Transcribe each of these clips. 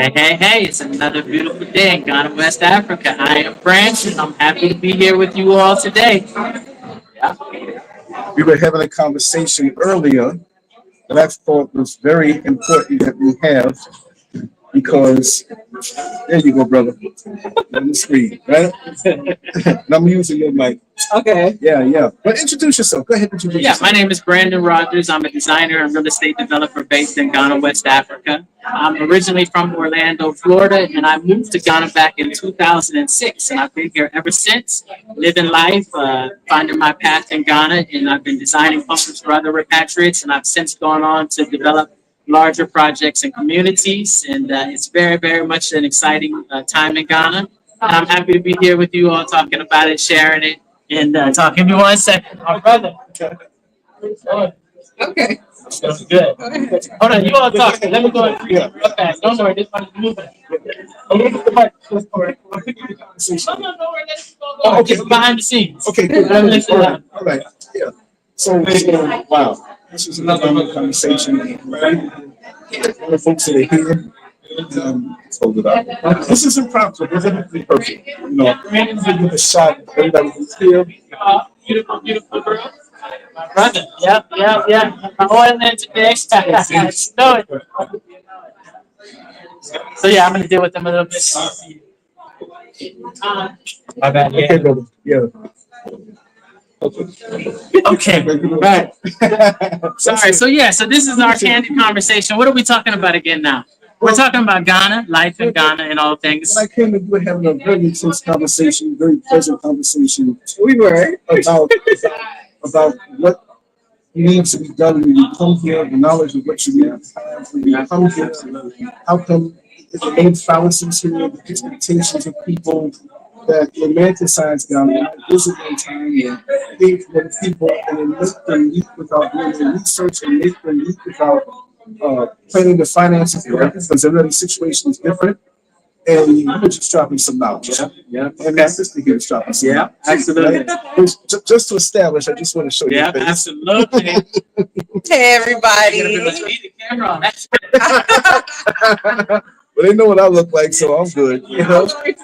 Hey, hey, hey, it's another beautiful day in Ghana, West Africa. I am Branch, and I'm happy to be here with you all today. Yeah. We were having a conversation earlier that I thought was very important that we have because there you go, brother. On the screen, right? And I'm using your mic. Okay. Yeah. But introduce yourself. Go ahead and introduce Yeah, yourself. my name is Brandon Rogers. I'm a designer and real estate developer based in Ghana, West Africa. I'm originally from Orlando, Florida, and I moved to Ghana back in 2006. And I've been here ever since, living life, finding my path in Ghana. And I've been designing homes for other repatriates. And I've since gone on to develop larger projects and communities. And it's very, very much an exciting time in Ghana. And I'm happy to be here with you all talking about it, sharing it, and talk. Give me 1 second, my brother. Okay. That's good. Hold on, you all talk. Let me go and real fast. Don't worry, this one is moving. A little bit of mic. No, let's go. Oh, okay. Behind the scenes. Okay, good. All right. Yeah. So, wow. This is another conversation. All the folks that are here. Hold it up. This is impromptu. This isn't perfect. You know, give a shot. Everybody who's here. Beautiful girl. My brother. Yep. My oil in today. Know it. So yeah, I'm gonna deal with them a little bit. My bad. Okay, brother. Yeah. Okay, right. Sorry. So this is our candid conversation. What are we talking about again now? We're talking about Ghana, life in Ghana, and all things. I came and we were having a very intense conversation, very pleasant conversation. We were. About what needs to be done when you come here, the knowledge of what you need to have when you come here. How come the main fallacies here, the expectations of people that romanticize Ghana, visit one time and pay for the people and then make them leap without doing the research and make them leap without planning the finances correctly because every situation is different. And you were just dropping some knowledge. Yeah. And my sister here is dropping some knowledge. Absolutely. Right? Just to establish, I just want to show you. Yeah, absolutely. Hey, everybody. Leave the camera on. That's Well, they know what I look like, so I'm good. You know? Okay,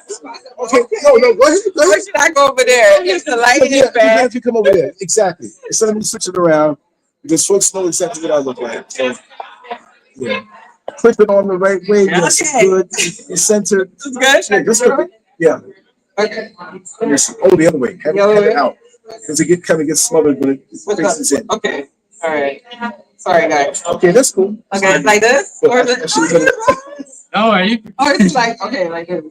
no, go ahead. Where should I go over there? If the lighting is bad. If you come over there, exactly. Instead of me switching around, just folks know exactly what I look like. So, yeah. Clip it on the right way. Yes, Okay. good. It's centered. This is good? Yeah, just clip it. Yeah. Okay. Yes. Oh, the other way. Have it out. Because it kind of gets smothered when it faces in. Okay. All right. Sorry, guys. Okay, that's cool. Okay, like this? Or is it? No, are you? Or is it like, okay, like this?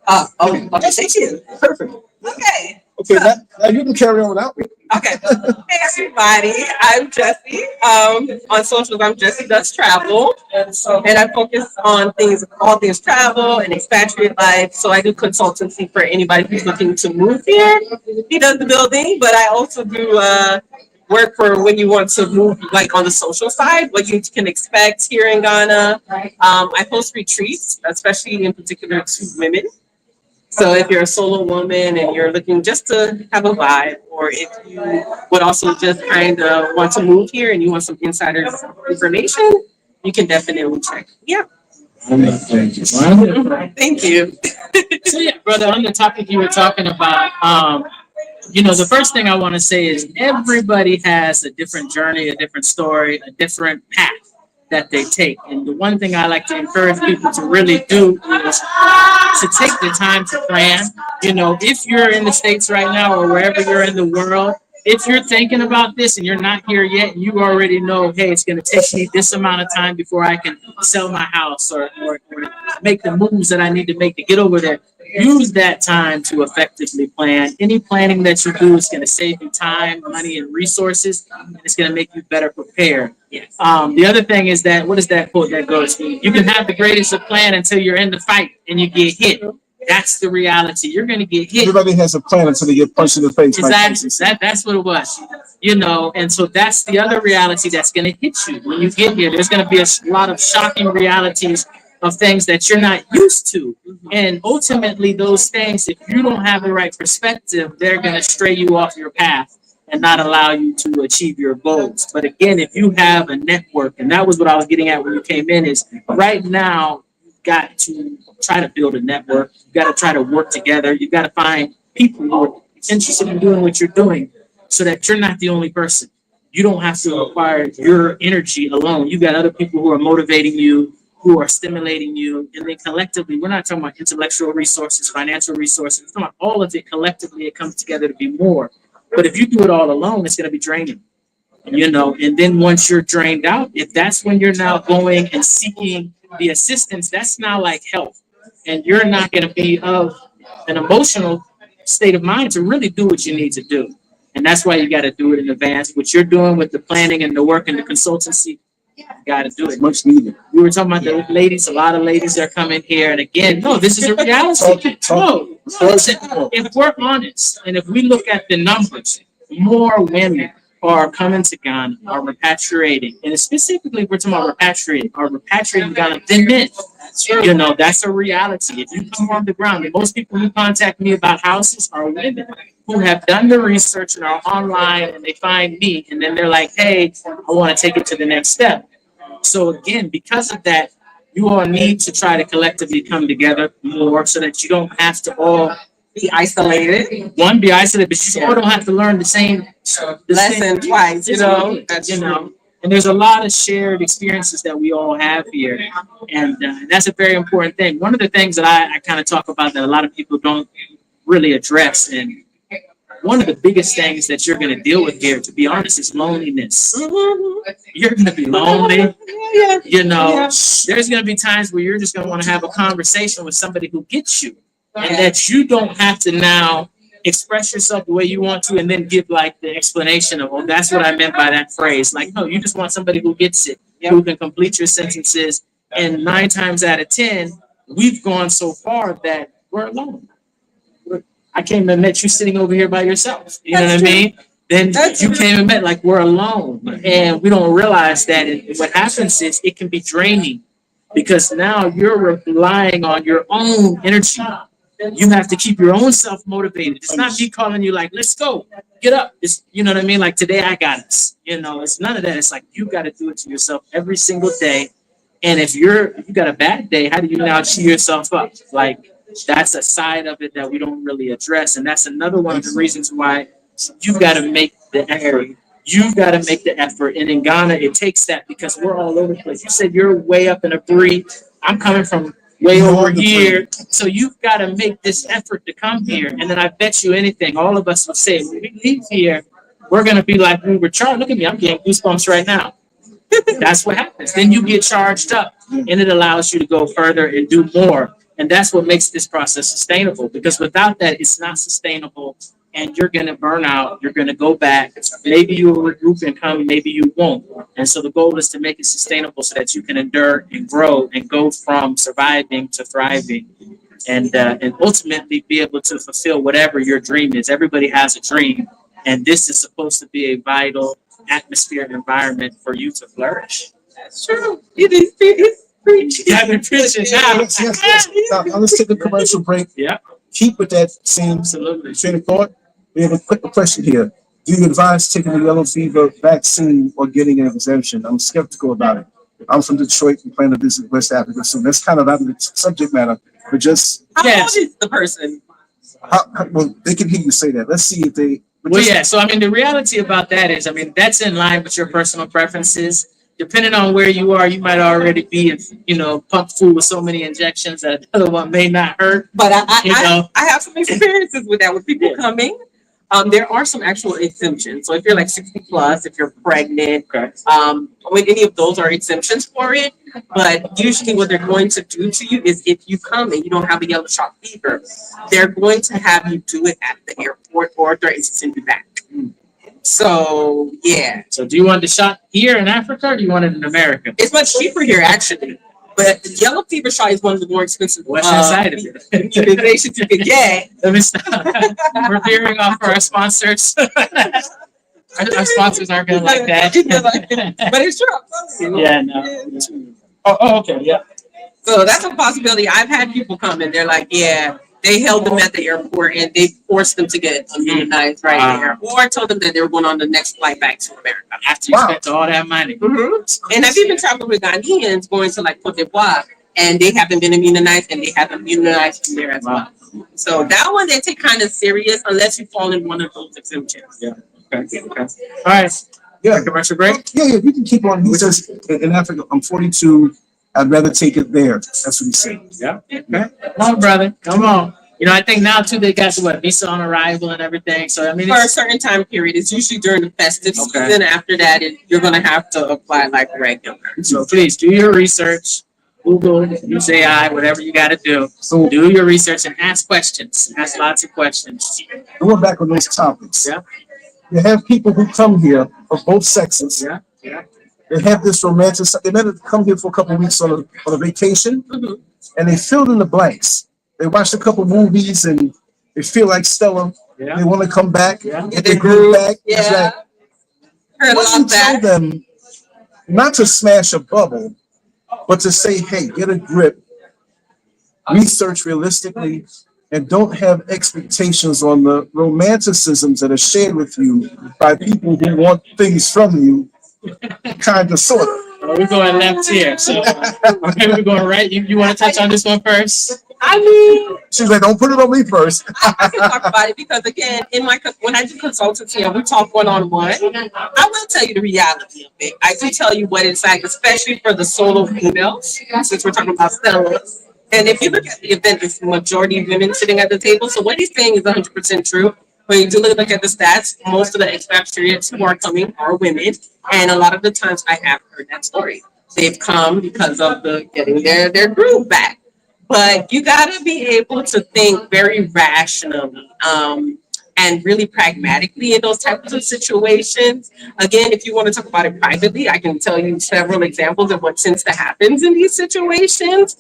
Okay, thank you. Perfect. Okay. Okay, now you can carry on without me. Okay. Hey, everybody. I'm Jessie. On socials, I'm Jessie Does Travel. And I focus on all things travel and expatriate life. So I do consultancy for anybody who's looking to move here. He does the building, but I also do work for when you want to move, like on the social side, what you can expect here in Ghana. I host retreats, especially in particular to women. So if you're a solo woman and you're looking just to have a vibe, or if you would also just kind of want to move here and you want some insider information, you can definitely check. Yeah. Thank you. Thank you. So yeah, brother, on the topic you were talking about, the first thing I want to say is everybody has a different journey, a different story, a different path that they take. And the one thing I like to encourage people to really do is to take the time to plan. If you're in the States right now or wherever you're in the world, if you're thinking about this and you're not here yet, and you already know, hey, it's going to take me this amount of time before I can sell my house or make the moves that I need to make to get over there. Use that time to effectively plan. Any planning that you do is going to save you time, money, and resources, and it's going to make you better prepared. The other thing is that, what is that quote that goes, you can have the greatest of plan until you're in the fight and you get hit. That's the reality. You're going to get hit. Everybody has a plan until they get punched in the face. Exactly. That's what it was. And so that's the other reality that's going to hit you when you get here. There's going to be a lot of shocking realities of things that you're not used to. And ultimately, those things, if you don't have the right perspective, they're going to stray you off your path. and not allow you to achieve your goals. But again, if you have a network, and that was what I was getting at when you came in, is right now you've got to try to build a network. You've got to try to work together. You've got to find people who are interested in doing what you're doing so that you're not the only person. You don't have to acquire your energy alone. You've got other people who are motivating you, who are stimulating you, and then collectively, we're not talking about intellectual resources, financial resources, we're talking about all of it collectively, it comes together to be more. But if you do it all alone, it's going to be draining, and then once you're drained out, if that's when you're now going and seeking the assistance, that's now like help. And you're not going to be of an emotional state of mind to really do what you need to do. And that's why you got to do it in advance. What you're doing with the planning and the work and the consultancy, you got to do it. Much needed. We were talking about the ladies. A lot of ladies are coming here, and again, no, this is a reality. No, listen, if we're honest, and if we look at the numbers, more women are coming to Ghana, are repatriating, and specifically, we're talking about repatriating Ghana than men. That's a reality. If you come on the ground, and most people who contact me about houses are women who have done the research and are online, and they find me, and then they're like, hey, I want to take it to the next step. So again, because of that, you all need to try to collectively come together more so that you don't have to all Be isolated. be isolated, but you all don't have to learn the same Lesson twice, That's And there's a lot of shared experiences that we all have here, and that's a very important thing. One of the things that I kind of talk about that a lot of people don't really address, and one of the biggest things that you're going to deal with here, to be honest, is loneliness. You're going to be lonely. There's going to be times where you're just going to want to have a conversation with somebody who gets you, and that you don't have to now express yourself the way you want to and then give like the explanation of, oh, that's what I meant by that phrase. Like, no, you just want somebody who gets it, who can complete your sentences. And 9 times out of 10, we've gone so far that we're alone. I came and met you sitting over here by yourself. You know what I mean? Then you came and met, like, we're alone. And we don't realize that what happens is it can be draining because now you're relying on your own energy. You have to keep your own self motivated. It's not me calling you like, let's go, get up. It's, you know what I mean? Like, today I got this. It's none of that. It's like you got to do it to yourself every single day. And if you got a bad day, how do you now cheer yourself up? Like, that's a side of it that we don't really address. And that's another one of the reasons why you got to make the effort. You got to make the effort. And in Ghana, it takes that because we're all over the place. You said you're way up in a breed. I'm coming from way over here. So you've got to make this effort to come here. And then I bet you anything, all of us will say, when we leave here, we're going to be like, we were charged. Look at me. I'm getting goosebumps right now. That's what happens. Then you get charged up and it allows you to go further and do more. And that's what makes this process sustainable, because without that, it's not sustainable and you're going to burn out. You're going to go back. Maybe you will regroup and come, maybe you won't. And so the goal is to make it sustainable so that you can endure and grow and go from surviving to thriving and ultimately be able to fulfill whatever your dream is. Everybody has a dream, and this is supposed to be a vital atmosphere and environment for you to flourish. That's true. It is preaching. I've been preaching now. Yes. Now, let's take a commercial break. Yeah. Keep with that same train of thought. We have a quick question here. Do you advise taking the yellow fever vaccine or getting an exemption? I'm skeptical about it. I'm from Detroit and plan to visit West Africa, so that's kind of out of the subject matter. But just how old is the person? Well, they can hear you say that. Let's see if they. Well, yeah. So I mean, the reality about that is, I mean, that's in line with your personal preferences. Depending on where you are, you might already be, pumped full with so many injections that another one may not hurt. But I have some experiences with that. With people coming, there are some actual exemptions. So if you're like 60 plus, if you're pregnant, when any of those are exemptions for it. But usually what they're going to do to you is if you come and you don't have a yellow shot fever, they're going to have you do it at the airport or they're send you back. So, yeah. So do you want the shot here in Africa or do you want it in America? It's much cheaper here, actually. But the yellow fever shot is one of the more expensive immunizations you can get. Let me stop. We're veering off for our sponsors. Our sponsors aren't going to like that. But it's true. I'm telling you. Yeah, no. Oh, okay, yeah. So that's a possibility. I've had people come and they're like, yeah, They held them at the airport and they forced them to get immunized right there, or told them that they were going on the next flight back to America. After you spent all that money. And I've even traveled with Ghanaians going to like Cote d'Ivoire, and they haven't been immunized, and they have immunized from there as well. So that one they take kind of serious unless you fall in one of those exemptions. Yeah. Okay. All right. Yeah. Commercial break? Yeah, we can keep on. He says, in Africa, I'm 42. I'd rather take it there. That's what he said. Yeah. Okay. Come on, brother. Come on. You know, I think now too they got the visa on arrival and everything. So I mean, for a certain time period, it's usually during the festive season. After that, you're going to have to apply like regular. So please do your research. Google, use AI, whatever you got to do. So do your research and ask questions. Ask lots of questions. Going back on those topics. Yeah. You have people who come here of both sexes. Yeah. Yeah. They have this romantic. They might have come here for a couple of weeks on a vacation, and they filled in the blanks. They watched a couple movies and they feel like Stella. Yeah. They want to come back. Yeah. Get their groove back. Yeah. What do you tell them not to smash a bubble, but to say, hey, get a grip, research realistically, and don't have expectations on the romanticisms that are shared with you by people who want things from you, kind of, sort of. We're going left here. So okay, we're going right. You want to touch on this one first? I mean, she's like, don't put it on me first. I can talk about it because again, when I do consultancy and we talk one-on-one, I will tell you the reality of it. I do tell you what it's like, especially for the solo females, since we're talking about sellers. And if you look at the event, it's the majority of women sitting at the table. So what he's saying is 100% true. When you do look at the stats, most of the expatriates who are coming are women. And a lot of the times I have heard that story. They've come because of getting their groove back. But you got to be able to think very rationally and really pragmatically in those types of situations. Again, if you want to talk about it privately, I can tell you several examples of what tends to happen in these situations.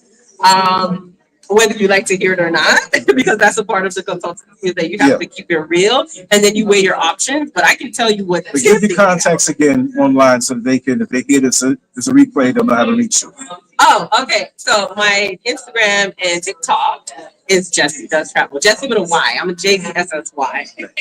Whether you like to hear it or not, because that's a part of the consultancy that you have to keep it real, and then you weigh your options. But I can tell you what. But give the contacts again online so they can, if they hear this, there's a replay, they'll know how to reach you. Oh, okay. So my Instagram and TikTok is Jessie Does Travel. Jessie with a Y. I'm a JESSY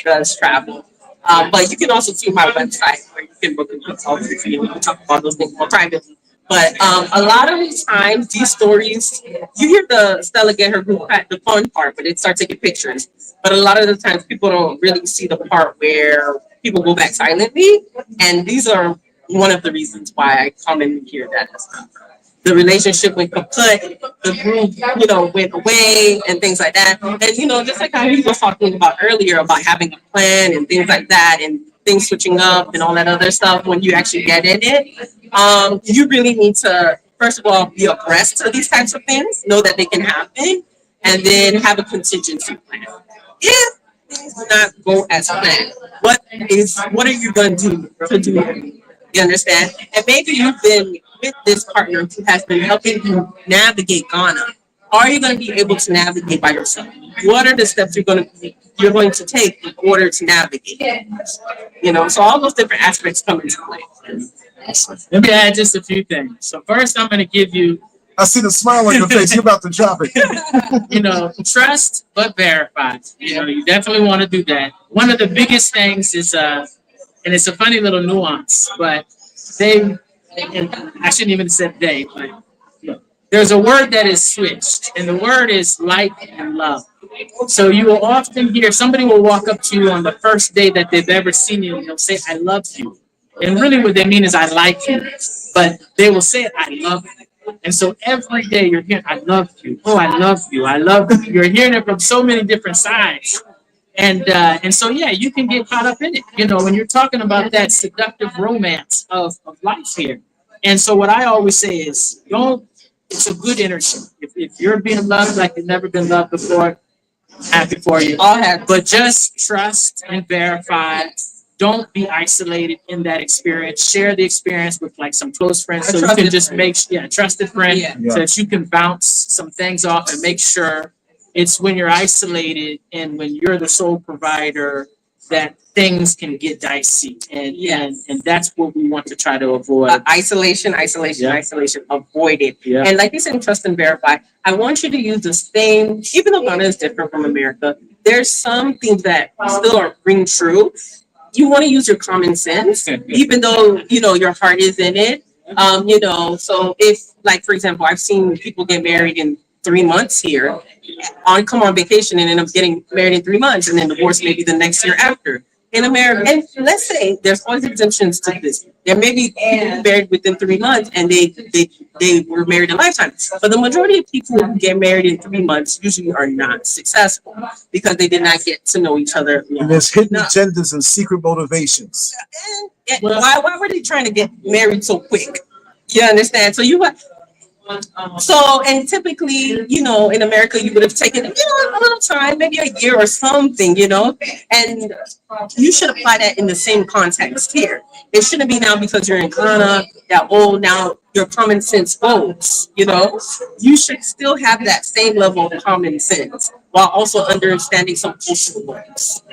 Does Travel. But you can also see my website where you can book a consultancy and we can talk about those things more privately. But a lot of the times, these stories, you hear the Stella get her group at the fun part, but it starts taking pictures. But a lot of the times, people don't really see the part where people go back silently. And these are one of the reasons why I come and hear that as well. The relationship went kaput, the group, went away and things like that. And, just like how he was talking about earlier about having a plan and things like that and things switching up and all that other stuff, when you actually get in it, you really need to, first of all, be abreast of these types of things, know that they can happen, and then have a contingency plan. If things do not go as planned, what are you going to do it? You understand? And maybe you've been with this partner who has been helping you navigate Ghana. Are you going to be able to navigate by yourself? What are the steps you're going to take in order to navigate? So all those different aspects come into play. Let me add just a few things. So first, I'm going to give you. I see the smile on your face. You're about to drop it. Trust but verify. You definitely want to do that. One of the biggest things is, and it's a funny little nuance, but and I shouldn't even have said they, but there's a word that is switched, and the word is like and love. So you will often hear somebody will walk up to you on the first day that they've ever seen you, and they'll say, I love you. And really what they mean is I like you, but they will say it, I love you. And so every day you're hearing, I love you. Oh, I love you. I love you. You're hearing it from so many different sides. And so, you can get caught up in it, when you're talking about that seductive romance of life here. And so what I always say is, it's a good energy. If you're being loved like you've never been loved before, happy for you. All happy. But just trust and verify. Don't be isolated in that experience. Share the experience with like some close friends so you can just trusted friend so that you can bounce some things off and make sure it's when you're isolated and when you're the sole provider that things can get dicey. And that's what we want to try to avoid. Isolation. Avoid it. Yeah. And like you said, trust and verify. I want you to use the same, even though Ghana is different from America, there's some things that still are ring true. You want to use your common sense, even though, your heart is in it. So if, like, for example, I've seen people get married in 3 months here, come on vacation and end up getting married in 3 months and then divorced maybe the next year after. In America, and let's say there's always exemptions to this. There may be people married within 3 months and they were married a lifetime. But the majority of people who get married in 3 months usually are not successful because they did not get to know each other. And there's hidden agendas and secret motivations. And why were they trying to get married so quick? You understand? So, and typically, in America, you would have taken, a little time, maybe a year or something, and you should apply that in the same context here. It shouldn't be now because you're in Ghana that, now your common sense goes, you should still have that same level of common sense while also understanding some cultural norms.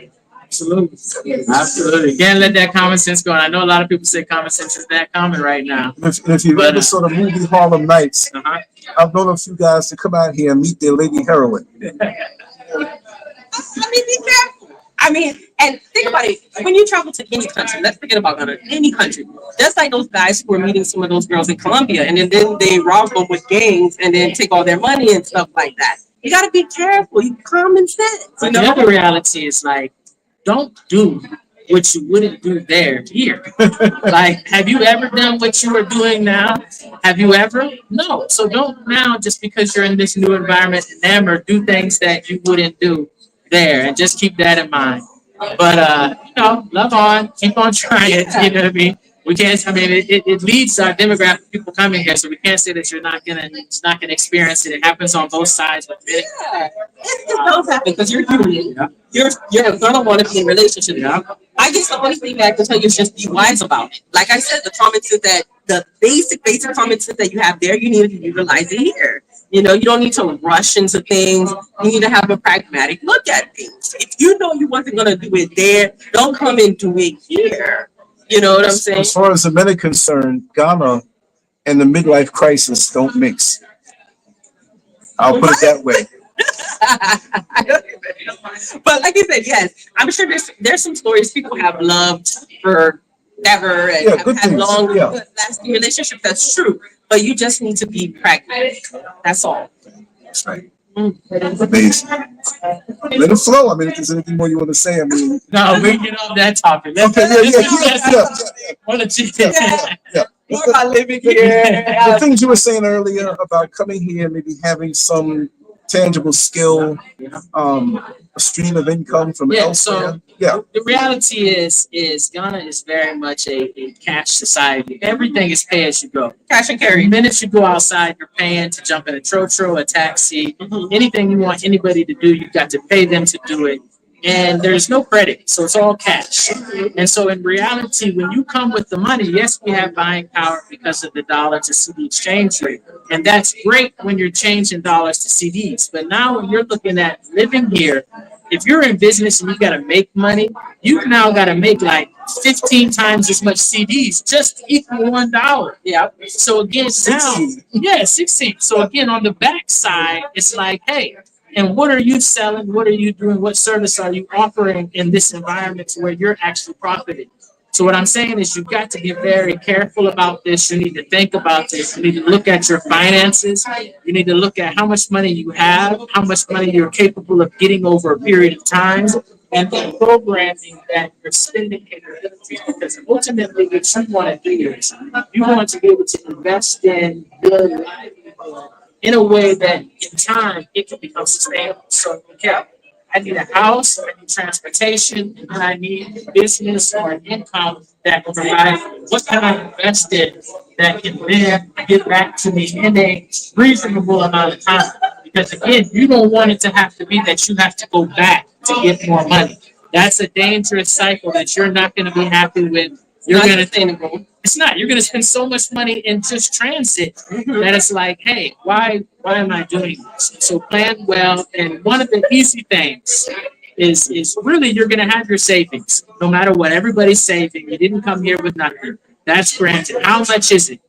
Absolutely. Can't let that common sense go. And I know a lot of people say common sense is that common right now. If you ever saw the movie Harlem Nights, I've known a few guys to come out here and meet their lady heroine. Be careful. And think about it. When you travel to any country, let's forget about Ghana, any country, just like those guys who are meeting some of those girls in Colombia, and then they rob them with gangs and then take all their money and stuff like that. You got to be careful. You common sense. But the other reality is don't do what you wouldn't do here. Have you ever done what you are doing now? Have you ever? No. So don't now, just because you're in this new environment, do things that you wouldn't do there, and just keep that in mind. But love on, keep on trying. You know what I mean? We can't. It leads our demographic of people coming here, so we can't say that you're not gonna experience it. It happens on both sides. But it does happen because you're human. Yeah. You're gonna want to be in a relationship. Yeah. I guess the only thing that I can tell you is just be wise about it. Like I said, the comments is that the basic common sense that you have there, you need to utilize it here. You don't need to rush into things. You need to have a pragmatic look at things. If you know you wasn't gonna do it there, don't come and do it here. You know what I'm saying? As far as the men are concerned, Ghana and the midlife crisis don't mix. I'll put it that way. But like I said, yes, I'm sure there's some stories people have loved forever and have had long, lasting relationships. That's true. But you just need to be pragmatic. That's all. That's right. Amazing. Let it flow. If there's anything more you want to say, no, we get off that topic. More about living here. The things you were saying earlier about coming here, maybe having some tangible skill, a stream of income from elsewhere. The reality is Ghana is very much a cash society. Everything is pay as you go. Cash and carry. The minute you go outside, you're paying to jump in a trotro, a taxi, anything you want anybody to do, you've got to pay them to do it. And there's no credit, so it's all cash. And so in reality, when you come with the money, yes, we have buying power because of the dollar to CD exchange rate. And that's great when you're changing dollars to CDs. But now when you're looking at living here, if you're in business and you got to make money, you've now got to make 15 times as much CDs just to equal $1. Yeah. So again, 16. So again, on the back side, it's hey, and what are you selling? What are you doing? What service are you offering in this environment to where you're actually profiting? So what I'm saying is you've got to be very careful about this. You need to think about this. You need to look at your finances. You need to look at how much money you have, how much money you're capable of getting over a period of time, and then programming that you're spending capabilities. Because ultimately what you want to do is you want to be able to invest in your livelihood in a way that in time it can become sustainable. So I need a house, I need transportation, and I need business or an income that will provide what can I invest in that can then get back to me in a reasonable amount of time. Because again, you don't want it to have to be that you have to go back to get more money. That's a dangerous cycle that you're not going to be happy with. You're going to think it's not. You're going to spend so much money in just transit that it's hey, why am I doing this? So plan well. And one of the easy things is really you're going to have your savings, no matter what everybody's saving. You didn't come here with nothing. That's granted. How much is it?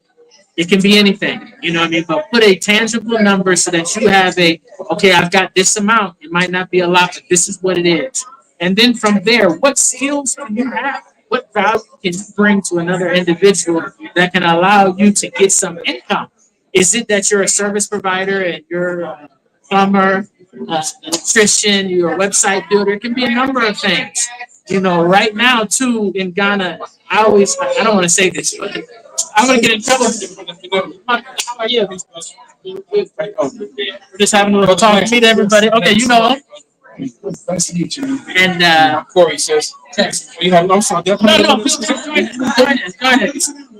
It can be anything, you know what I mean? But put a tangible number so that you have okay, I've got this amount. It might not be a lot, but this is what it is. And then from there, what skills do you have? What value can you bring to another individual that can allow you to get some income? Is it that you're a service provider and you're a plumber, electrician, you're a website builder? It can be a number of things. You know, right now too in Ghana, I don't want to say this, but I'm gonna get in trouble. How are you? We're just having a little talk. Meet everybody. Okay, you know. Nice to meet you. And Corey says, you have no son. no, please, go ahead, go ahead.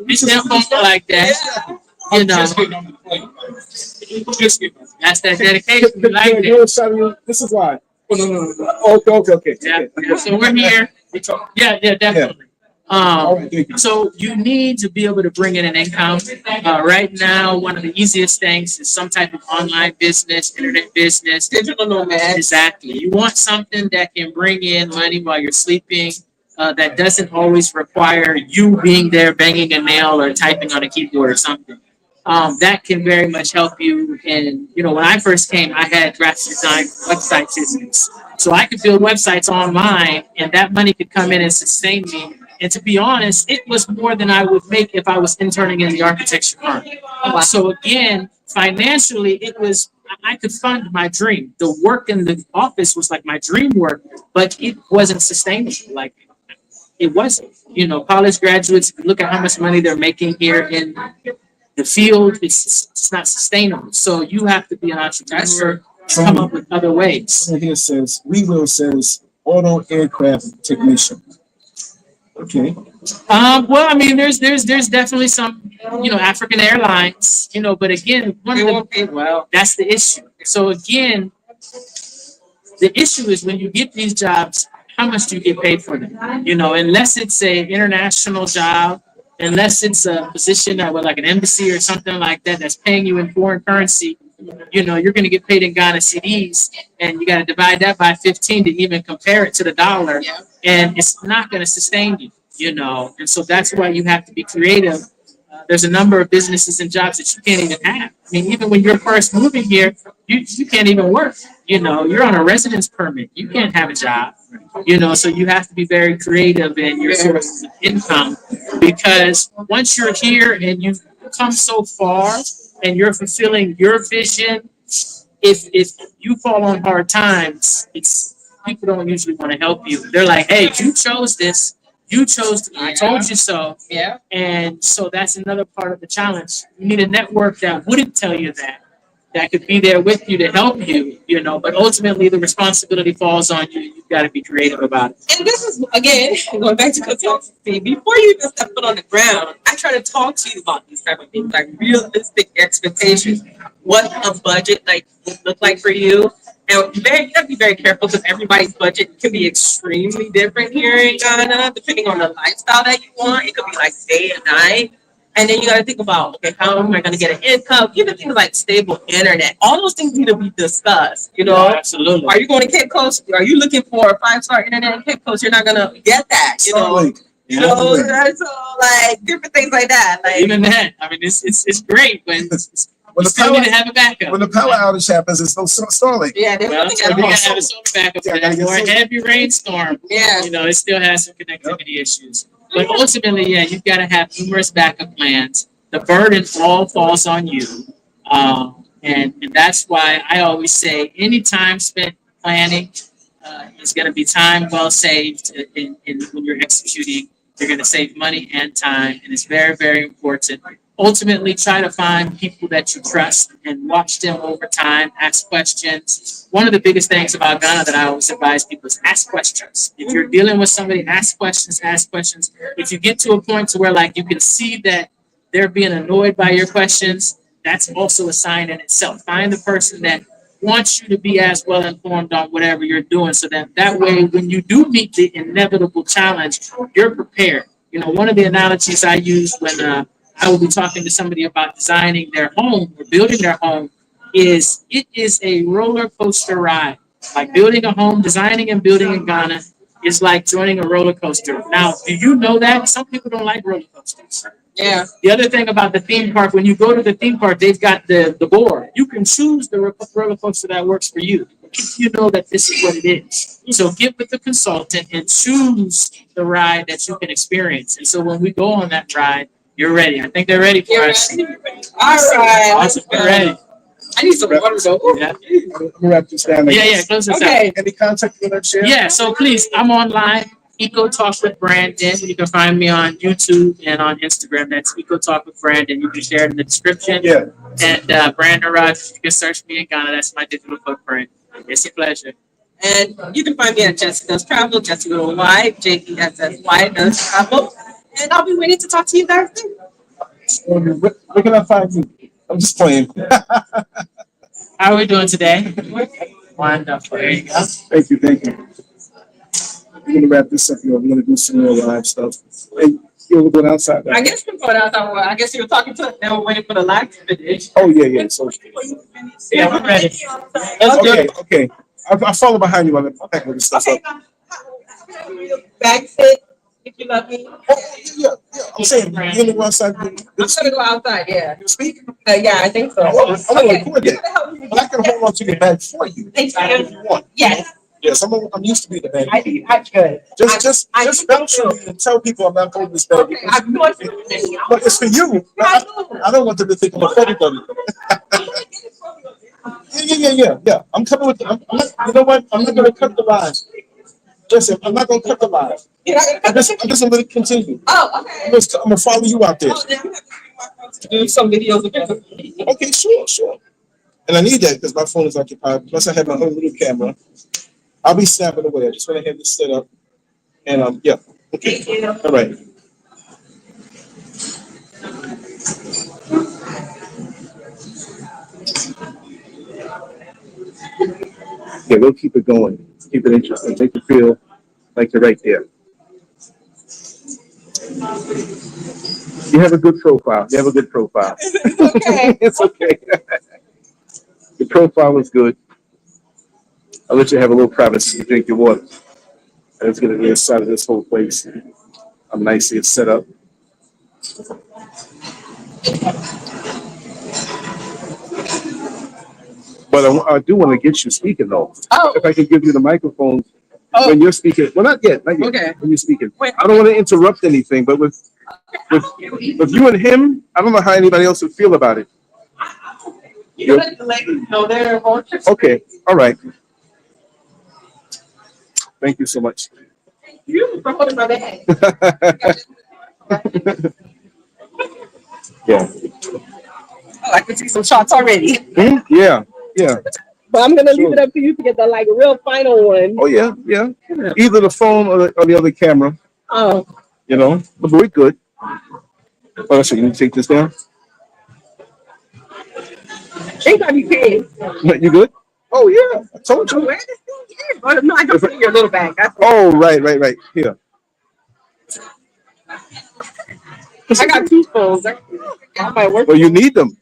Be simple like that. You know, that's that dedication. We like it. This is why. Oh, no. Okay. Yeah, yeah. So we're here. Yeah, definitely. All right, thank you. So you need to be able to bring in an income. Right now, one of the easiest things is some type of online business, internet business. Digital nomad. Exactly. You want something that can bring in money while you're sleeping. That doesn't always require you being there banging a nail or typing on a keyboard or something. That can very much help you. And you know, when I first came, I had graphic design website business, so I could build websites online, and that money could come in and sustain me. And to be honest, it was more than I would make if I was interning in the architecture firm. So again, financially, I could fund my dream. The work in the office was like my dream work, but it wasn't sustainable. Like it wasn't. You know, college graduates, look at how much money they're making here in the field. It's not sustainable. So you have to be an entrepreneur, come up with other ways. Someone here says, says auto aircraft technician. Okay. Well, I mean, there's definitely some, you know, African Airlines, you know, but again, that's the issue. So again, the issue is when you get these jobs, how much do you get paid for them? You know, unless it's a international job, unless it's a position that with like an embassy or something like that that's paying you in foreign currency, you know, you're going to get paid in Ghana cedis, and you got to divide that by 15 to even compare it to the dollar, and it's not going to sustain you, you know. And so that's why you have to be creative. There's a number of businesses and jobs that you can't even have. I mean, even when you're first moving here, you can't even work. You know, you're on a residence permit. You can't have a job. You know, so you have to be very creative in your sources of income, because once you're here and you've come so far and you're fulfilling your vision, if you fall on hard times, people don't usually want to help you. They're like, hey, you chose this. You chose, I told you so. Yeah. And so that's another part of the challenge. You need a network that wouldn't tell you that could be there with you to help you, you know, but ultimately the responsibility falls on you. You've got to be creative about it. And this is, again, going back to consultancy, before you even step foot on the ground, I try to talk to you about these type of things, like realistic expectations, what a budget like would look like for you. And you have to be very careful because everybody's budget can be extremely different here in Ghana, depending on the lifestyle that you want. It could be like day and night. And then you got to think about, okay, how am I going to get an income? Even things like stable internet. All those things need to be discussed, you know? Yeah, absolutely. Are you going to Cape Coast? Are you looking for a 5-star internet in Cape Coast? You're not going to get that, you know? Yeah. So like, different things like that. Like, even that, I mean, it's great, but When you still need to have a backup. When the power outage happens, it's no Starlink. yeah, there's Well, nothing so at we all. gotta have a solar backup for Yeah, that. Or a heavy rainstorm, Yeah. you know, it still has some connectivity issues. But ultimately, yeah, you've got to have numerous backup plans. The burden all falls on you. And that's why I always say any time spent planning is going to be time well saved in when you're executing. You're going to save money and time, and it's very, very important. Ultimately, try to find people that you trust and watch them over time, ask questions. One of the biggest things about Ghana that I always advise people is ask questions. If you're dealing with somebody, ask questions, ask questions. If you get to a point to where like you can see that they're being annoyed by your questions, that's also a sign in itself. Find the person that wants you to be as well informed on whatever you're doing, so that way when you do meet the inevitable challenge, you're prepared. You know, one of the analogies I use when I will be talking to somebody about designing their home or building their home is it is a roller coaster ride. Like building a home, designing and building in Ghana is like joining a roller coaster. Now, do you know that? Some people don't like roller coasters. Yeah. The other thing about the theme park, when you go to the theme park, they've got the board. You can choose the roller coaster that works for you. If you know that this is what it is. So get with the consultant and choose the ride that you can experience. And so when we go on that ride, you're ready. I think they're ready for us. All right. Awesome. We're ready. I need some water though. Yeah. I'm gonna wrap this down. Yeah. Close this out. Okay. Any contact you want to share? Yeah, so please, I'm online, Eco Talk with Brandon. You can find me on YouTube and on Instagram. That's Eco Talk with Brandon. You can share it in the description. Yeah. And Brandon Rogers, you can search me in Ghana. That's my digital footprint. It's a pleasure. And you can find me at Jessie Does Travel, Jessie with a Y, JESSY Does Travel. And I'll be waiting to talk to you guys soon. Where can I find you? I'm just playing. How are we doing today? Wonderful. There you go. Thank you. We're gonna wrap this up. We're gonna do some more live stuff. And you're going outside. I guess we're going out. I guess you were talking to them. We're waiting for the live to finish. Oh yeah. So Yeah, we're ready. Let's do it. okay. I follow behind you on the back of the stuff. Okay. Back sit if you love me. Oh, yeah. I'm saying you're gonna go outside. I'm gonna go outside. Yeah. You speak? Yeah, I think so. I want to Okay. record that. But I can hold on to your bag for you. Thank If you. you want. Yes. Yes, I'm used to being the bag. I could. Just I vouch for me and tell people I'm not holding this bag. Okay. I'm going to. But it's for you. I don't want them to think I'm offended of it. Yeah. I'm coming with. I'm not, you know what? I'm not going to cut the lives. Listen, I'm not going to cut the lives. I'm just going to continue. Oh, okay. I'm going to follow you out there. To do some videos again. Okay, sure. And I need that because my phone is occupied. Plus, I have my own little camera. I'll be snapping away. I just want to have this set up. And yeah. Okay. Thank you. All right. Yeah, we'll keep it going. Keep it interesting. Make you feel like you're right there. You have a good profile. Okay. It's okay. Your profile is good. I'll let you have a little privacy to drink your water. And it's going to be inside of this whole place. I'm nicely set up. But I do want to get you speaking though. Oh. If I can give you the microphone Oh. when you're speaking. Well, not yet. Okay. When you're speaking. Wait. I don't want to interrupt anything, but with you and him, I don't know how anybody else would feel about it. You let the ladies know they're Okay. All right. Thank you so much. You for holding my bag. Yeah. Oh, I can see some shots already. Yeah. But I'm gonna Sure. leave it up to you to get the real final one. Oh yeah. Either the phone or the other camera. Oh. You know, but we're good. Oh, so you need to take this down. Think I'd be paid. You good? Oh yeah. I told you. Where is this thing? Oh, no, I don't put it in your little bag. That's Oh right. Here. I got two phones. That might work. Well, you need them.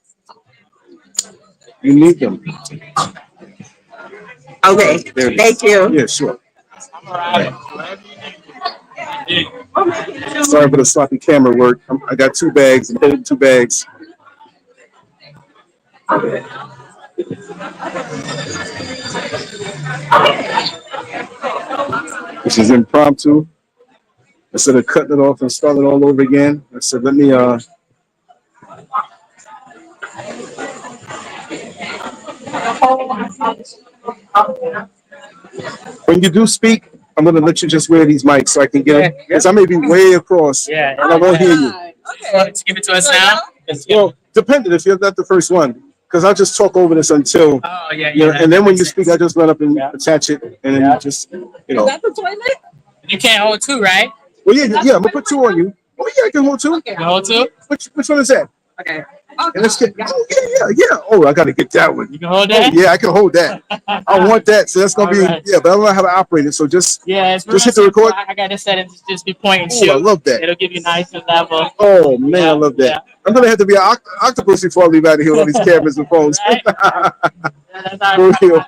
Okay. There it is. Thank you. Yeah, sure. Sorry for the sloppy camera work. I got two bags. I'm holding two bags. This is impromptu. Instead of cutting it off and starting all over again, I said, let me when you do speak, I'm gonna let you just wear these mics so I can get it. Because I may be way across. Yeah. And I won't hear you. Let's give it to us now. Well, depending if you're not the first one. Because I'll just talk over this until Oh, yeah. you know, and then when you speak, I I just run up and Yeah. attach it and then Yeah. you just Is know. that the toilet? You can't hold two, right? Well yeah, I'm gonna put two on you. Oh yeah, I can hold two. Okay. You hold two? Which one is that? Okay. And let's get yeah. Oh, I gotta get that one. You can hold Oh, that? yeah, I can hold that. I want that. So that's gonna be Alright. yeah, but I don't know how to operate it. So just Yeah, it's Just real hit the record? simple. I got it set and just be pointing oh, I shoot. love that. It'll give you nice and level. Oh man, I love that. Yeah. I'm gonna have to be an octopus before I leave out of here with all these cameras and phones. Right? That's how For real.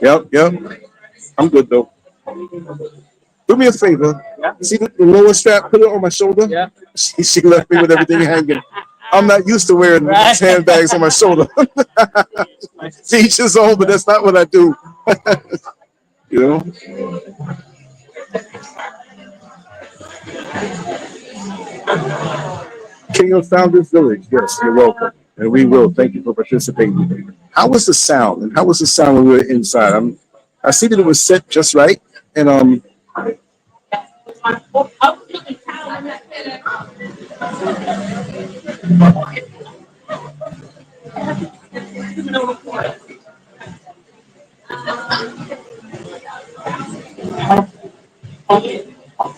Yep. I'm good though. Do me a favor. Yeah. See the lower strap? Put it on my shoulder. Yeah. She left me with everything hanging. I'm not used to wearing Right. handbags on my shoulder. To each his own, but that's not what I do. You know. King of Founders Village. Yes, you're welcome, and we will. Thank you for participating. How was the sound? And how was the sound when we were inside? I see that it was set just right, and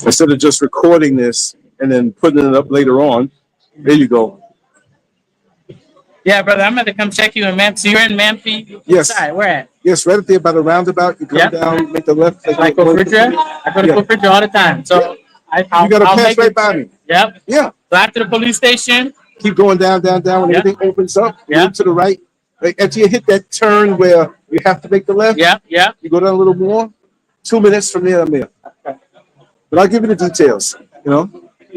instead of just recording this and then putting it up later on, there you go. Yeah, brother, I'm going to come check you in Memphis. So you're in Memphis? Yes. Side, where at? Yes, right up there by the roundabout. You go down, make the left. Like go Fridger? I go to go Fridger all the time. So you got to pass right by me. Yep. Yeah. So after the police station. Keep going down, down, down. When everything opens up, yeah, to the right. Like, after you hit that turn where you have to make the left. Yeah, yeah. You go down a little more. 2 minutes from there, I'm there. Okay. But I'll give you the details. You know.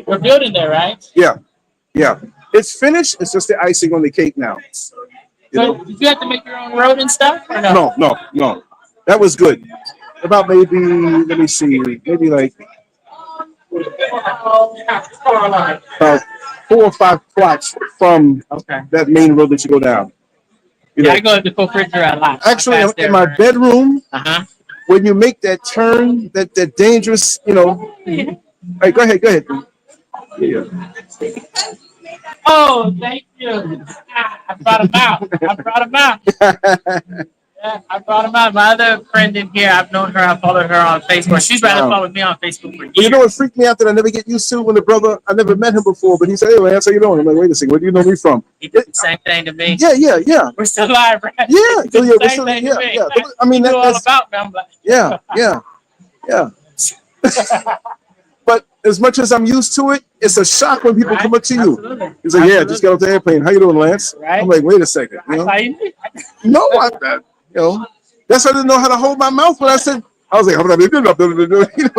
We're building there, right? Yeah. Yeah. It's finished. It's just the icing on the cake now. So did you have to make your own road and stuff? Or no? No. That was good. About maybe, let me see, maybe like about 4 or 5 plots from that main road that you go down. You know, I go to the Fridger a lot. Actually, in my bedroom, when you make that turn, that dangerous, you know. All right, go ahead. Yeah. Oh, thank you. I brought him out. Yeah, I brought him out. My other friend in here, I've known her. I followed her on Facebook. She's right to follow me on Facebook for years. You know what freaked me out that I never get used to when the brother, I never met him before, but he said, "Hey, Lance, how you doing?" I'm like, "Wait a second, where do you know me from?" He did the same thing to me. Yeah. We're still alive, right? Yeah, He did the same thing to me. I mean, that's all about me. I'm like, yeah. But as much as I'm used to it, it's a shock when people come up to you. Absolutely. He's like, "Yeah, just got off the airplane. How you doing, Lance?" Right. I'm like, "Wait a second, you know." No, you know. That's why I didn't know how to hold my mouth when I said, I was like, you know,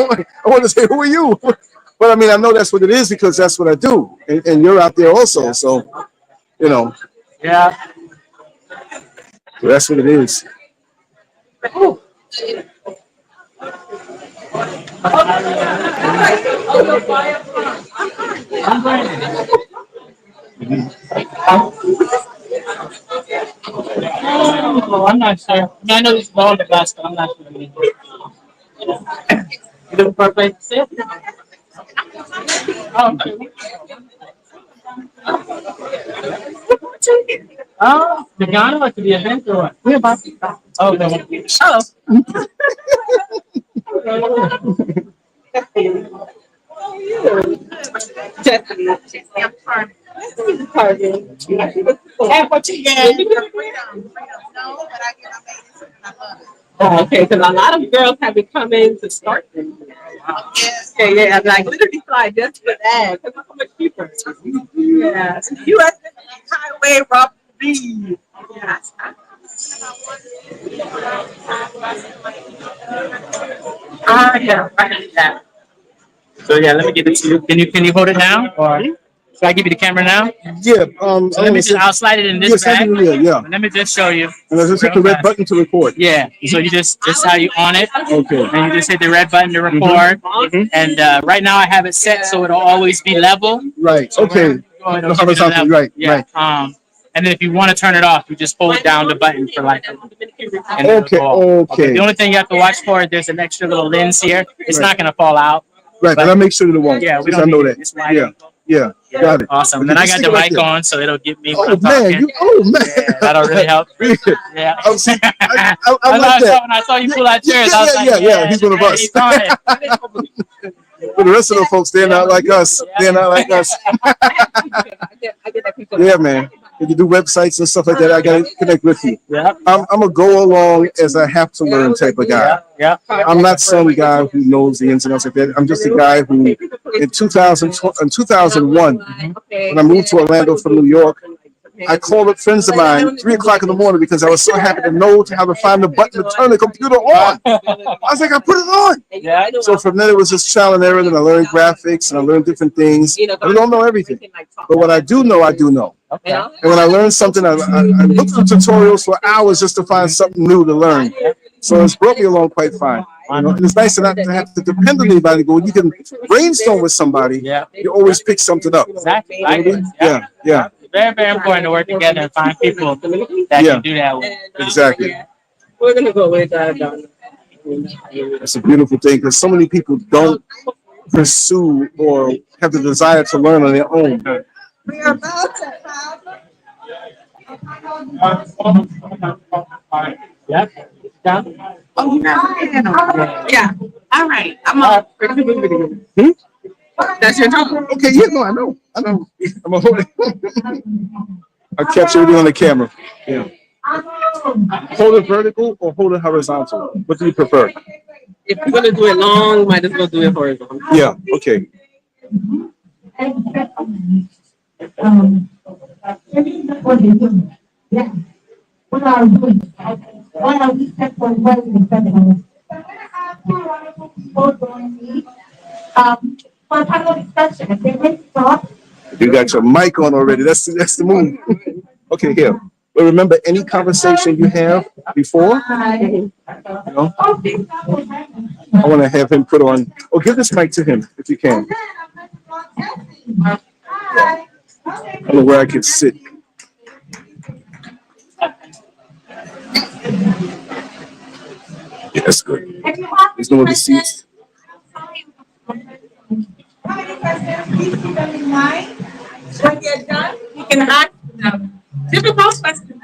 like, I want to say, "Who are you?" But I mean, I know that's what it is because that's what I do. And you're out there also. So, you know. Yeah. So that's what it is. Oh, I'm not sure. I know this is all the best, but I'm not sure. You looking for a place to sit? Oh, okay. Oh, the Ghana or to the event or what? We're about to stop. Oh, okay. And what you get? Oh, okay, because a lot of girls have been coming to start them. Yeah, like literally fly just for that. Because it's so much cheaper. Yeah. U.S. Highway Robert B. Yeah. Yeah, right. Yeah. So yeah, let me give it to you. Can you hold it now? Or should I give you the camera now? Yeah. So I'll slide it in this bag. Yeah. Let me just show you. And I just hit the red button to record. Yeah. So you just how you on it. Okay. And you just hit the red button to record. And right now I have it set so it'll always be level. Right. So okay. Horizontal. Right. Yeah. Right. And then if you want to turn it off, you just hold down the button for like. Okay. The only thing you have to watch for is there's an extra little lens here. It's not gonna fall out. Right, but I'll make sure that it won't. Yeah, we don't I know that. Yeah, got it. Awesome. And then I got the mic on, so it'll give me. Oh man, Yeah, that'll really help. Yeah. I like that. When I saw you pull out chairs, I was like, yeah, he's one of us. For the rest of the folks, they're not like us. They're not like us. Yeah, man. If you do websites and stuff like that, I gotta connect with you. Yeah. I'm a go along as I have to learn type of guy. Yeah. I'm not some guy who knows the ins and outs like that. I'm just a guy who, in 2001, when I moved to Orlando from New York, I called up friends of mine 3 o'clock in the morning because I was so happy to know how to find the button to turn the computer on. I was like, I put it on. Yeah, I know. So from then it was just trial and error, and I learned graphics and I learned different things. I don't know everything, but what I do know, I do know. Okay. And when I learn something, I look through tutorials for hours just to find something new to learn. So it's brought me along quite fine. You know, and it's nice to not to have to depend on anybody. But when you can brainstorm with somebody, you always pick something up. Exactly. You know what I mean? Yeah. Very, very important to work together and find people that can do that with. Exactly. We're gonna go with It's a beautiful thing because so many people don't pursue or have the desire to learn on their own. We are about to have. Yeah. Yeah. All right. I'm up. That's your turn. Okay, yeah, no, I know. I'm a hold it. I capture everything on the camera. Yeah. Hold it vertical or hold it horizontal? What do you prefer? If you're gonna do it long, might as well do it horizontal. Yeah, okay. You got your mic on already. That's the move. Okay, here. But remember, any conversation you have before, you know, I want to have him put on, or give this mic to him if you can. I don't know where I can sit. Yeah, that's good. There's no other seats. When you're done, you can ask them. Difficult questions.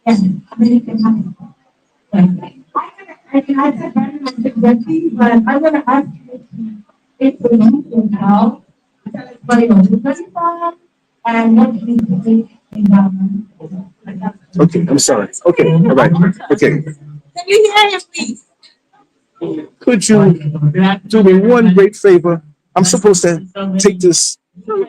But I'm going to ask you if we need to now tell us what you're looking for and what you need to do in government. Okay, I'm sorry. Okay, all right. Okay. Can you hear him, please? Could you do me one great favor? I'm supposed to take this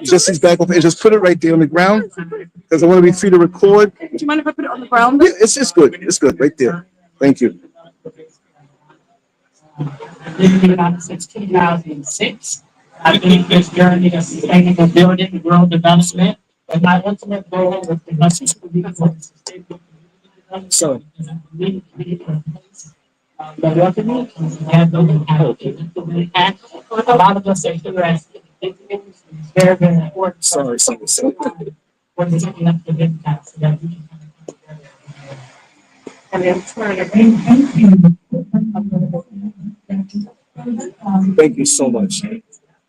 Jesse's bag off and just put it right there on the ground because I want to be free to record. Do you mind if I put it on the ground? Yeah, it's good. It's good right there. Thank you. Since 2006, I've been in this journey of sustainable building and rural development. And my ultimate goal was to be sustainable. So, the revenue and the impact. A lot of us are interested in things. It's very, very important. Sorry. When we're looking at the impact, so that we can Thank you so much.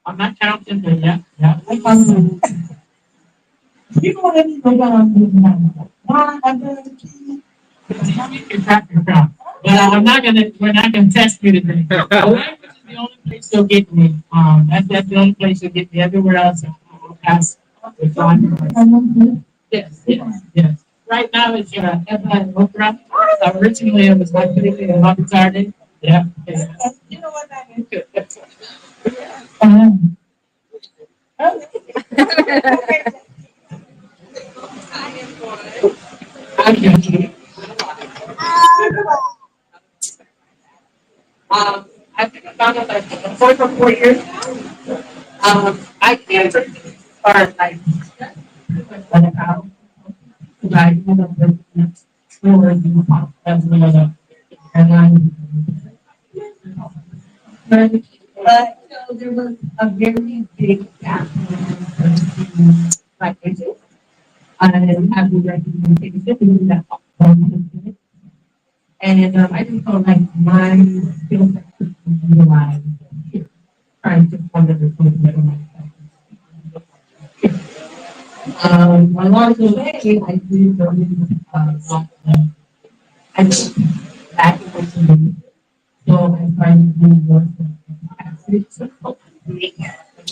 I'm not counting, but yeah. I'm not gonna. We're not gonna test you today. Hawaii is the only place you'll get me. That's the only place you'll get me. Everywhere else, I'll pass. Yes. Right now, it's Eva and Oprah. Originally, it was like putting in love retarded. Yeah. You know what that is? I think I found out like 4 years. I can't start like But so there was a very big gap like it. And have the recommendation that and I just felt like my skill set was utilized trying to fund the responsibility. Along the way, I did I just back to me. So I started doing work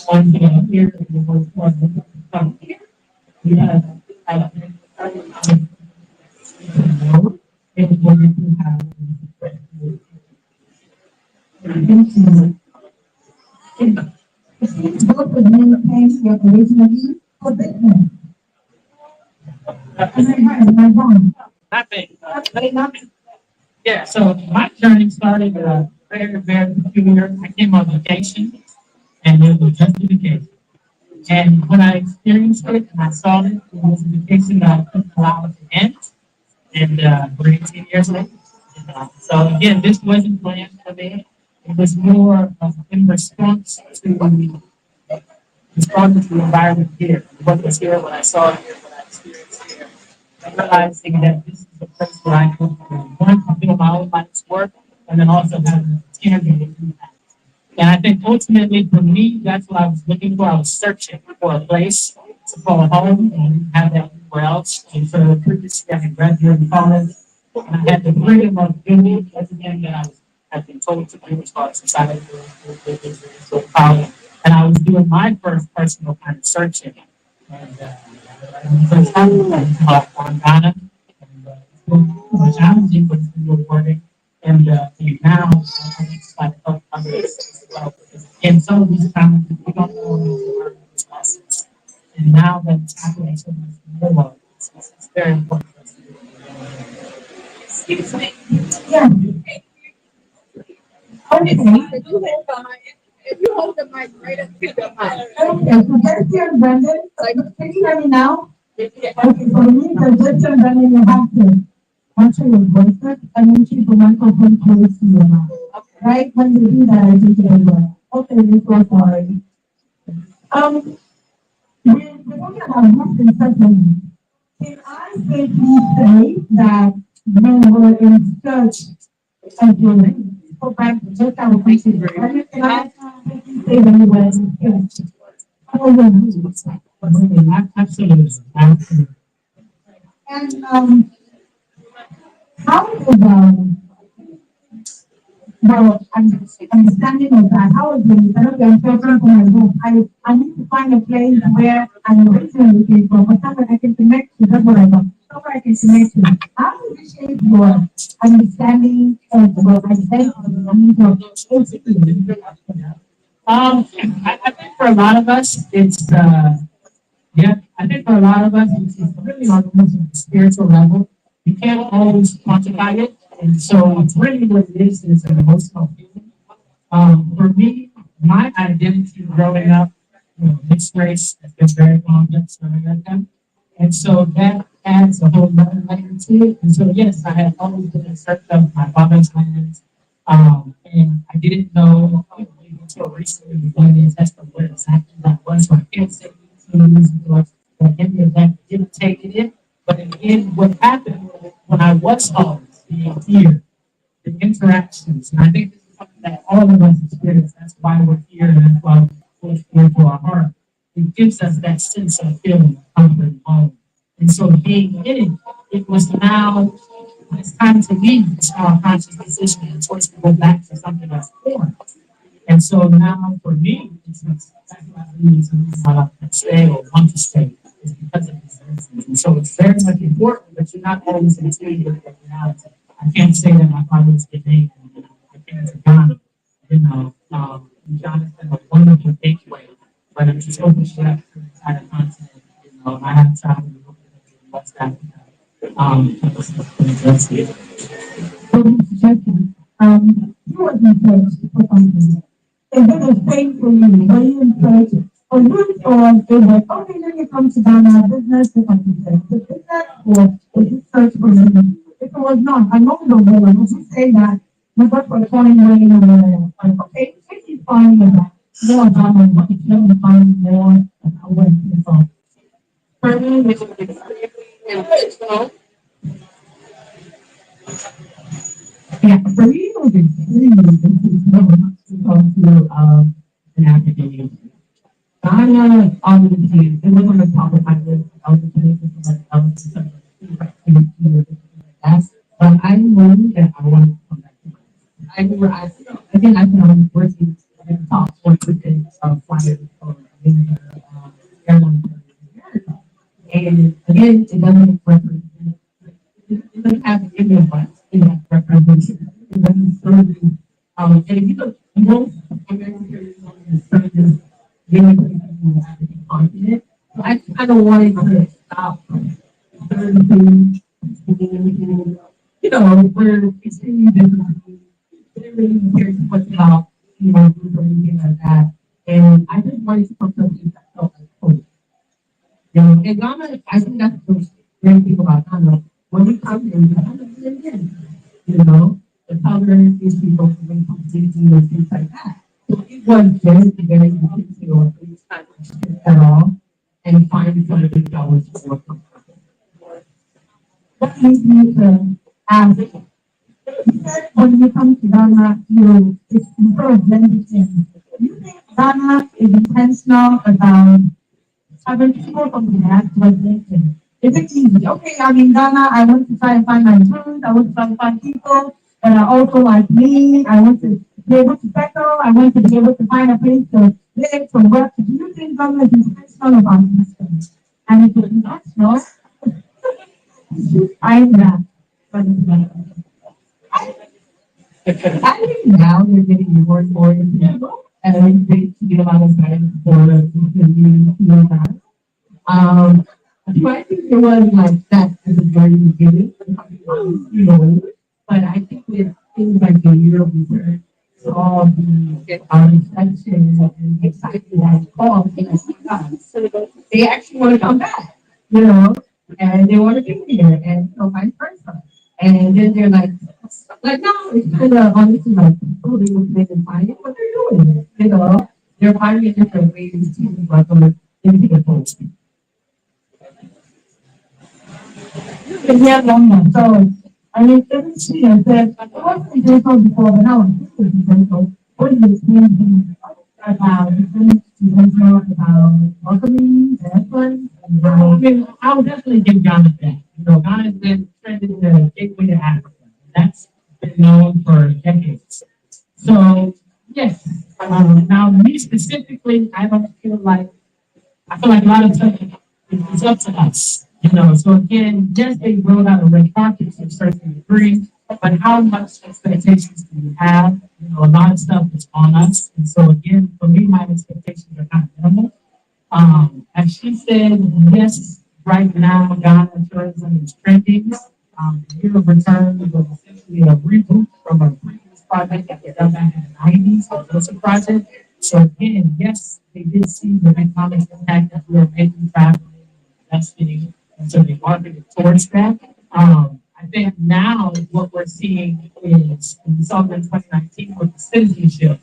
one thing here and one here. Yeah, I and wanted to have both of them paying the originally for business. Am I wrong? Nothing. Nothing. Yeah, so my journey started very, very peculiar. I came on vacation, and it was just a vacation. And when I experienced it and I saw it, it was a vacation that I couldn't allow it to end. And we're 18 years later. So again, this wasn't planned for me. It was more in response to responding to the environment here, what was here, what I saw here, what I experienced here, and realizing that this is a place where I could, one, fulfill my own life's work, and then also have a tangible impact. And I think ultimately for me, that's what I was looking for. I was searching for a place to call home and have that anywhere else. And so previously I had graduated college and I had the freedom of doing everything that had been told to do as far as society so college. And I was doing my first personal kind of searching. And the first time on Ghana. And it's been challenging, but it's been rewarding. And now I just like help others as well. And some of these challenges we don't always learn these lessons. And now that it's happening so much more, it's very important for us to do it. Excuse me. Yeah. Okay. If you hold the mic right up to the mic. Okay, so Jesse and Brendan, can you hear me now? Okay, so me, so Jesse and Brendan, you have to answer your voices and then keep the microphone close to your mouth. Right? When you do that, I think it will. Okay, we're so sorry. We're talking about group and settlement. Can I safely say that we were in search of your name? Go back to just our question. Can I safely say that we were in search? How are you? Absolutely. Absolutely. And how is understanding of that? How is the I'm searching for my home? I need to find a place where I'm originally came from, but somewhere I can connect to. That's what I want. Somewhere I can connect to. How do you shape your understanding of your identity? I mean, your I think for a lot of us, it's yeah, I think for a lot of us, it's really on the spiritual level. You can't always quantify it, and so it's really what it is an emotional feeling. For me, my identity growing up, mixed race has been very complex for America, and so that adds a whole other layer to it. And so yes, I have always been in search of my father's lands, and I didn't know until recently when as to what exactly that was. So I can't say that any of that dictated it. But again, what happened when I was home, being here, the interactions, and I think this is something that all of us experience. That's why we're here, and that's why we're here for our heart. It gives us that sense of feeling of comfort and home. And so being in it, it was now it's time to leave this small conscious decision and choice to go back to something that's foreign. And so now for me, it's exactly what I mean to stay or want to stay is because of these reasons. And so it's very much important, but you're not always in tune with the reality. I can't say that my father is Canadian, I came to Ghana, Ghana's been a wonderful gateway, but I'm just hoping to have the entire continent, I have traveled in West Africa. That's it. So, you were in search for something. Is it the same for you? Were you in search for you or it was, okay, let me come to Ghana, business, if I can say, the business or was it search for you? If it was not, I know the way, would you say that you got for a point where you were like, okay, if you find that more Ghana, what if you find more about where you from? For me, it was intentional. Yeah, for me, it was extremely intentional to come to an African Ghana, obviously, it was on the top of my list. I was places like I was just like that. But I knew that I wanted to come back to Ghana. I knew I think I was working in the top 1% of flyers for airline in America. And again, it doesn't represent, it doesn't have any of us in that representation. It doesn't serve you. And if you look, most American carriers serve really people who have the continent. So I kind of wanted to stop serving services, you know, we're extremely different. We didn't really care too much about, you know, group or anything like that. And I just wanted to put something that felt like home. You know, and Ghana, I think that's the great thing about Ghana. When we come here, we kind of blend in, you know, the colors, these people bring positivity and things like that. So it was very difficult at all and find something that was for what leads me to ask, when you come to Ghana, it's sort of blended in. Do you think Ghana is intentional about having people from the diaspora blending? Is it easy? Okay, I'm in Ghana, I want to try and find my roots, I want to try and find people that are also like me, I want to be able to settle, I want to be able to find a place to live, to work. Do you think Ghana is intentional about these things? And if it's not, no, I'm that. I think now they're getting more and more into and they see a lot of time for the community to know that. So I think it was like that at the very beginning, you know, but I think with things like the year of return, all the reception and excitement that called they actually want to come back, you know, and they want to be here and so vice versa. And then they're like no, it's kind of honestly like people they would make them find it, what they're doing, you know, they're finding different ways to welcome into the post. Been here long now. So I mean, every year said, I wasn't grateful before, but now I'm super grateful. What is it mean about about welcoming the excellence? I mean, I would definitely give Ghana that. You know, Ghana's been trending the gateway to Africa. That's been known for decades. So yes, now me specifically, I feel like a lot of stuff is up to us, you know. So again, yes, they rolled out a red carpet to a certain degree, but how much expectations do we have? You know, a lot of stuff is on us. And so again, for me, my expectations are kind of minimal. As she said, yes, right now, Ghana tourism is trending. The year of return was essentially a reboot from a previous project that was done back in the 90s, a Wilson project. So again, yes, they did see the economic impact that we were making, traveling, investing, and so they marketed towards that. I think now what we're seeing is, we saw in 2019 with the citizenship,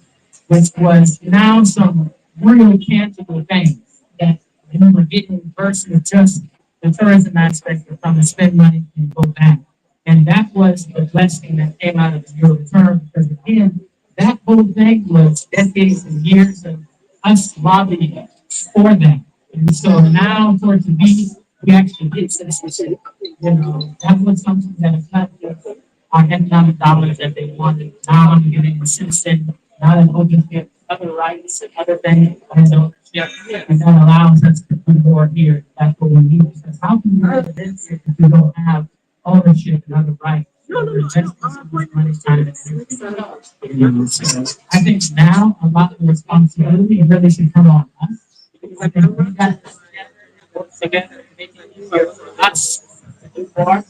which was now some real tangible things that we were getting versus just the tourism aspect of come and spend money and go back. And that was the blessing that came out of the Euro term because again, that whole thing was decades and years of us lobbying for that. And so now for it to be, we actually get citizenship. You know, that was something that is not just our economic dollars that they wanted. Now I'm getting a citizen, now that we'll just get other rights and other things. And so, yeah, and that allows us to do more here. That's what we need. Because how can you live this if you don't have ownership and other rights? Money, time, and everything. You know, so I think now a lot of the responsibility really should come on us. I think we got to work together, making it easier for us to do more.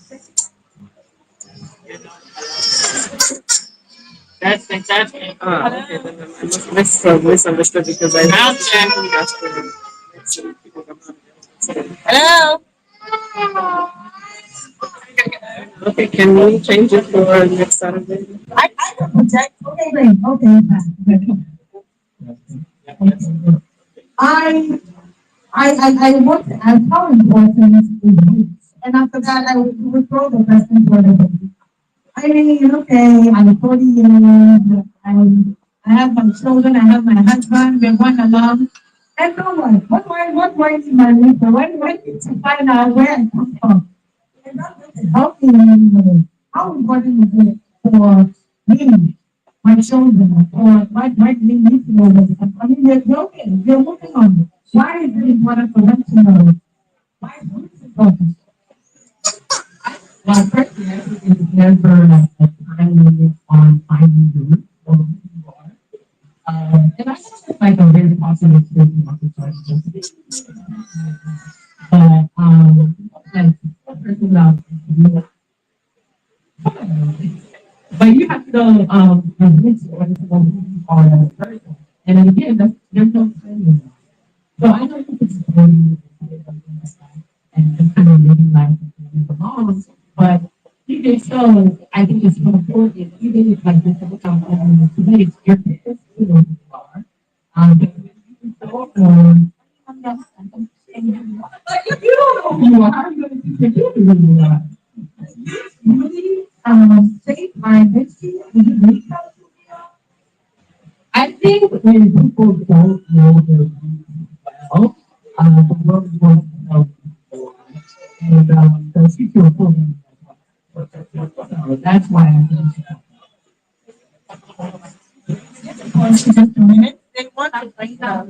You know, that's exactly. Okay, then I must have misunderstood because I now exactly that's the people come on. Hello. Okay, can we change it for next Saturday? I can project. Okay, great. Okay, okay. I want to ask how important is roots, and after that I will throw the question for the day. I mean, okay, I'm 40 years, I have my children, I have my husband, we're going along. And no one, what more is my roots? When to find out where I come from? And that doesn't help me. How important is it for me, my children, or my need to know this? I mean, they're moving on. Why is it important for them to know? Why is it important? Well, personally, I think it's never like a time limit on finding the root or who you are. And I think it's like a very popular thing about the question. But like person But you have to know release what is going on as a person. And then again, there's no training. So I know it's very and just kind of living life and belongs, but even so, I think it's so important, even if like this is today, it's your business, you know who you are. But you go I'm not saying you are. If you don't know who you are, how are you going to forget who you are? Really, say my history, would you really tell us who we are? I think when people don't know their roots well, the world won't know them. And the future will be so that's why I think it's just a minute. They want to bring down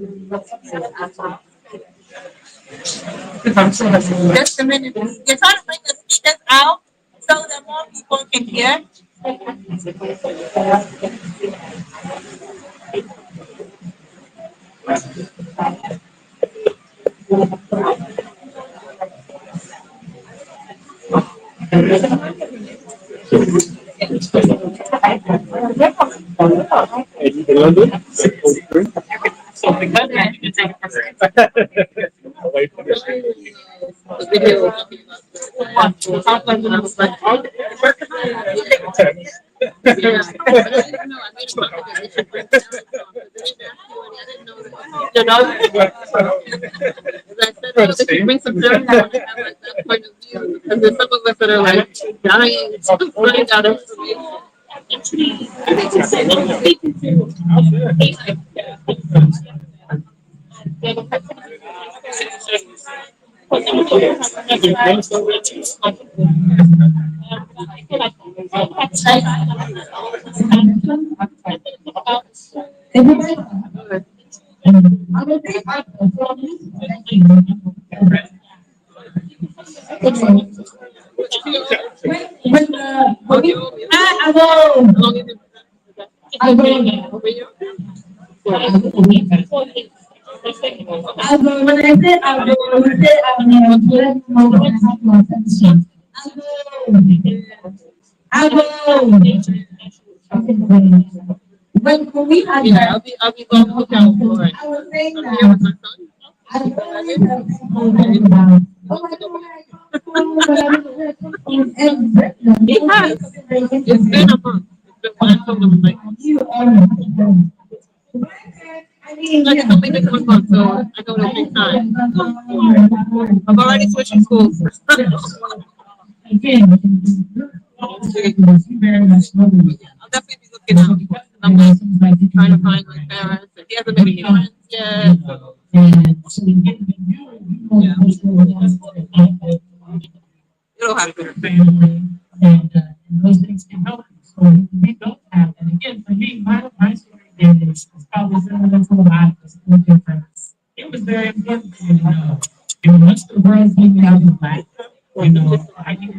just a minute. You're trying to bring the speakers out so that more people can hear. So because of that, you can take it for free. You know, bring some dirt out and have like that point of view. And then some of us that are like dying to find out when we had I'll be going to hotel for it. I was saying that. I was saying about, oh my God, it's been a month. It's been one told them like you are. I mean, like it's only been 1 month, so I know it'll take time. I've already switched schools. Again, I'll definitely be looking out. I'm like trying to find my parents. He hasn't made any friends yet. You know how to be a family, and those things can help. So we don't have, and again, for me, my story is probably similar to a lot. It's no different. It was very important for me to know. And once the world gave me out of black, I needed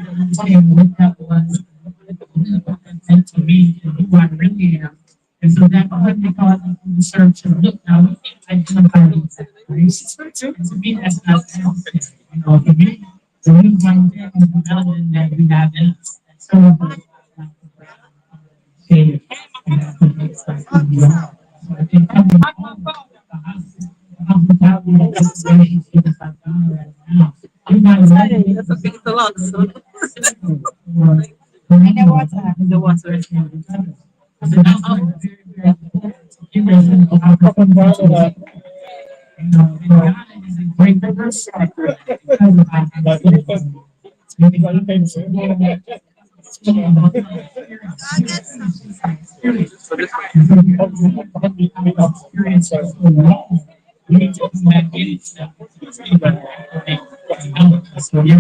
to understand what that was, what that meant to me, and who I really am. And so that quickly caused me to research and look now, we can't identify these things. And to me, that's not necessary. For me, the reason why I'm there is the melanin that we have in us. And so shade, and that's what makes us who we are. So I think coming home, hospitality, that's the relationship that I'm doing right now. That's a big deluxe. In the water. In the water. So now I'm very and God is a great diverse because of we need to come back in so yeah.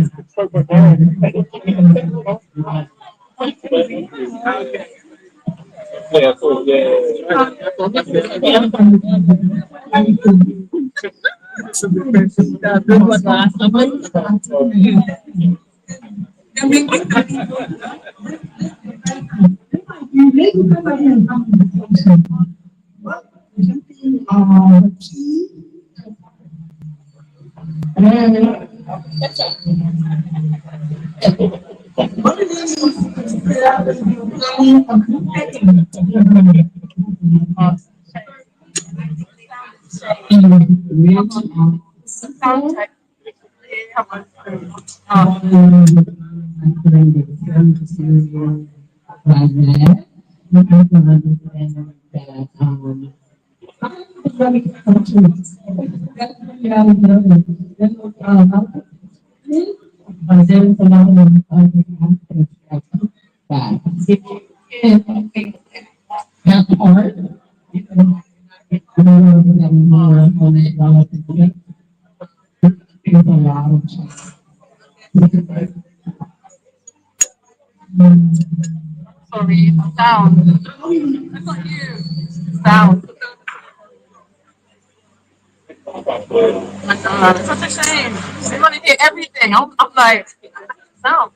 There's a lot of aspects that that part, there's a lot of sorry, sound. Sound. Oh my God, it's such a shame. They want to hear everything. I'm like, sound.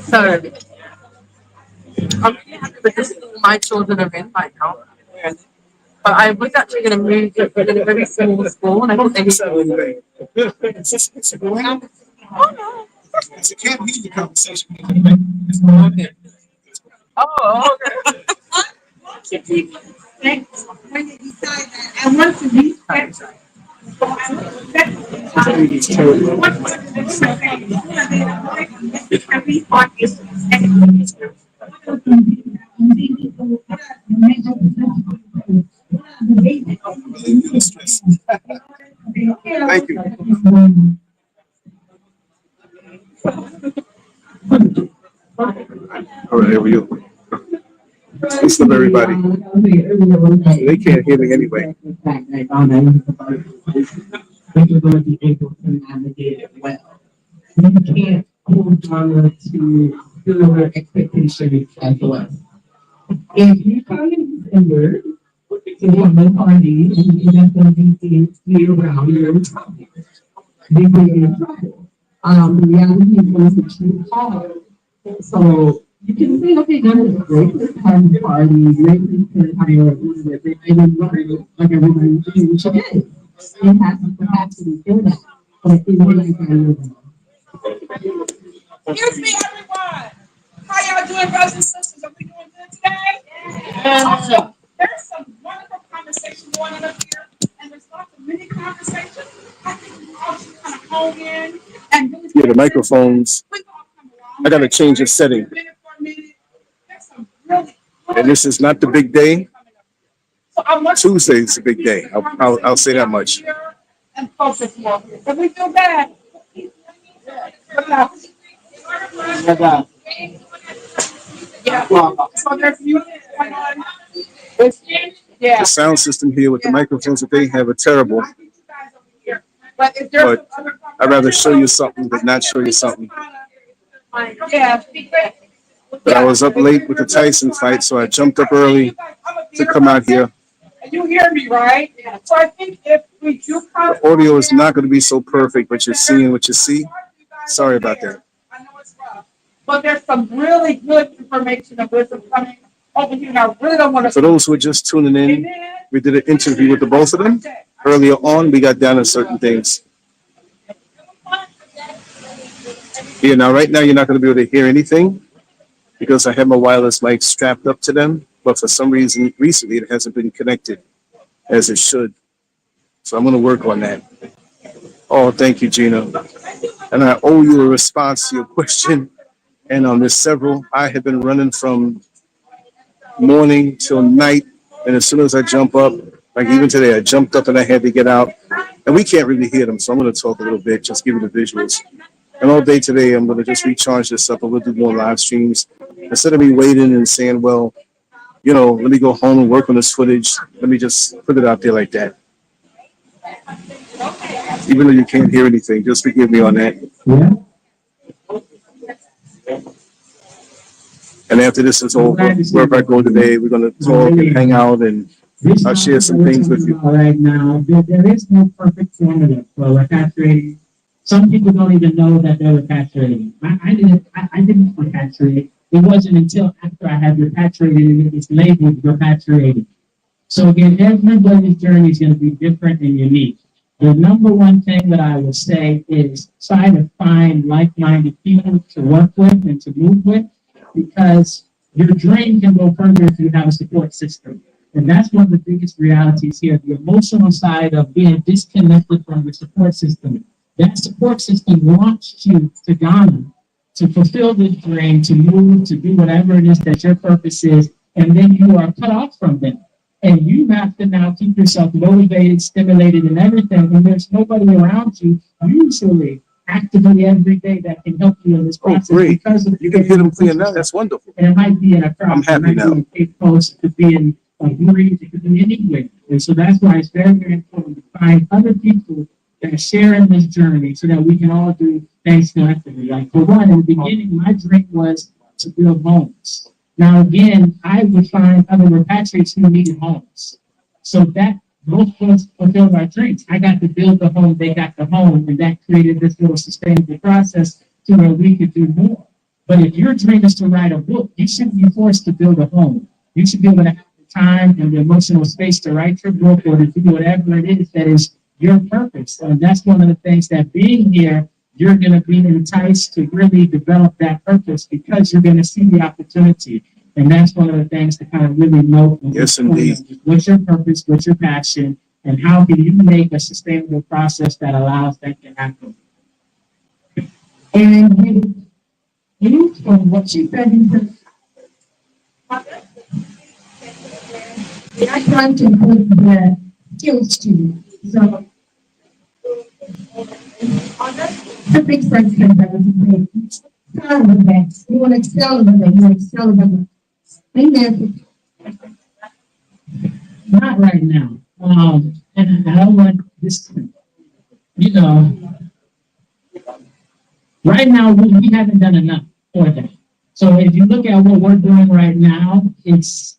So, I'm really happy with this school my children are in right now. But I was actually going to move to a very small school, and I thought they It's a can't hear the conversation. Oh, okay. I want to be Thank you. All right, here we go. What's up, everybody? They can't hear me anyway. You're going to be able to navigate it well. You can't hold on to your expectations as well. If you come in December to one of the parties and you just don't be around your topic, they will be in trouble. The reality is going to too hard. So you can say, okay, that is great. Let's have a party. Let's hire and then run like everybody should do. It has to be filled that. But it will like Excuse me, everyone. How y'all doing, brothers and sisters? Are we doing good today? There's some wonderful conversation going on up here, and there's lots of mini conversations. I think we all should kind of hone in and really. Yeah, the microphones. We've all come a long I got to way, change the right? setting. We've been here for a minute. There's some really good And this is not the big day. So I want Tuesday's a big day. I'll say that much. and focus more. If we feel bad, relax. Yeah. So there's music going on. Yeah. The sound system here with the microphones that they have are terrible. But if there's But I'd rather show you something than not show you something. Yeah. But I was up late with the Tyson fight, so I jumped up early to come out here. You hear me, right? So I think if we do come. The audio is not going to be so perfect, but you're seeing what you see. Sorry about that. I know it's rough. But there's some really good information and wisdom coming over here, and I really don't want to. For those who are just tuning in, we did an interview with the both of them. Earlier on, we got down to certain things. Yeah, now right now you're not going to be able to hear anything because I have my wireless mic strapped up to them, but for some reason recently it hasn't been connected as it should. So I'm going to work on that. Oh, thank you, Gina. And I owe you a response to your question. And there's several. I have been running from morning till night. And as soon as I jump up, like even today, I jumped up and I had to get out and we can't really hear them. So I'm going to talk a little bit, just give you the visuals. And all day today, I'm going to just recharge this up, and we'll do more live streams instead of me waiting and saying, well, you know, let me go home and work on this footage. Let me just put it out there like that. Even though you can't hear anything, just forgive me on that. Yeah. And after this is over, wherever I go today, we're going to talk and hang out, and I'll share some things with you. Right now, there is no perfect formula for repatriating. Some people don't even know that they're repatriating. I didn't repatriate. It wasn't until after I had repatriated and it was labeled repatriating. So again, everybody's journey is going to be different and unique. The number one thing that I would say is try to find like-minded people to work with and to move with, because your dream can go further if you have a support system. And that's one of the biggest realities here, the emotional side of being disconnected from your support system. That support system launched you to Ghana to fulfill this dream, to move, to do whatever it is that your purpose is, and then you are cut off from them. And you have to now keep yourself motivated, stimulated, and everything. And there's nobody around you, usually actively every day, that can help you in this process. Great. Because of You can hear them clear now. That's wonderful. and it might be in a crowd. I'm happy it might now. be in a Cape Coast, it could be in a breeze, it could be anywhere. And so that's why it's very, very important to find other people that are sharing this journey so that we can all do things collectively. Like for one, in the beginning, my dream was to build homes. Now again, I would find other repatriates who needed homes. So that both of us fulfilled our dreams. I got to build the home, they got the home, and that created this little sustainable process to where we could do more. But if your dream is to write a book, you shouldn't be forced to build a home. You should be able to have the time and the emotional space to write your book or to do whatever it is that is your purpose. And that's one of the things that being here, you're going to be enticed to really develop that purpose because you're going to see the opportunity. And that's one of the things to kind of really know. Yes, indeed. What's your purpose? What's your passion? And how can you make a sustainable process that allows that to happen? And you from what you said, I try to put the skills to you. So, the big friends can have a excel in that. You want to excel in that. You want to excel in that. Amen. Not right now. And I don't want this, you know, right now we haven't done enough for that. So if you look at what we're doing right now, it's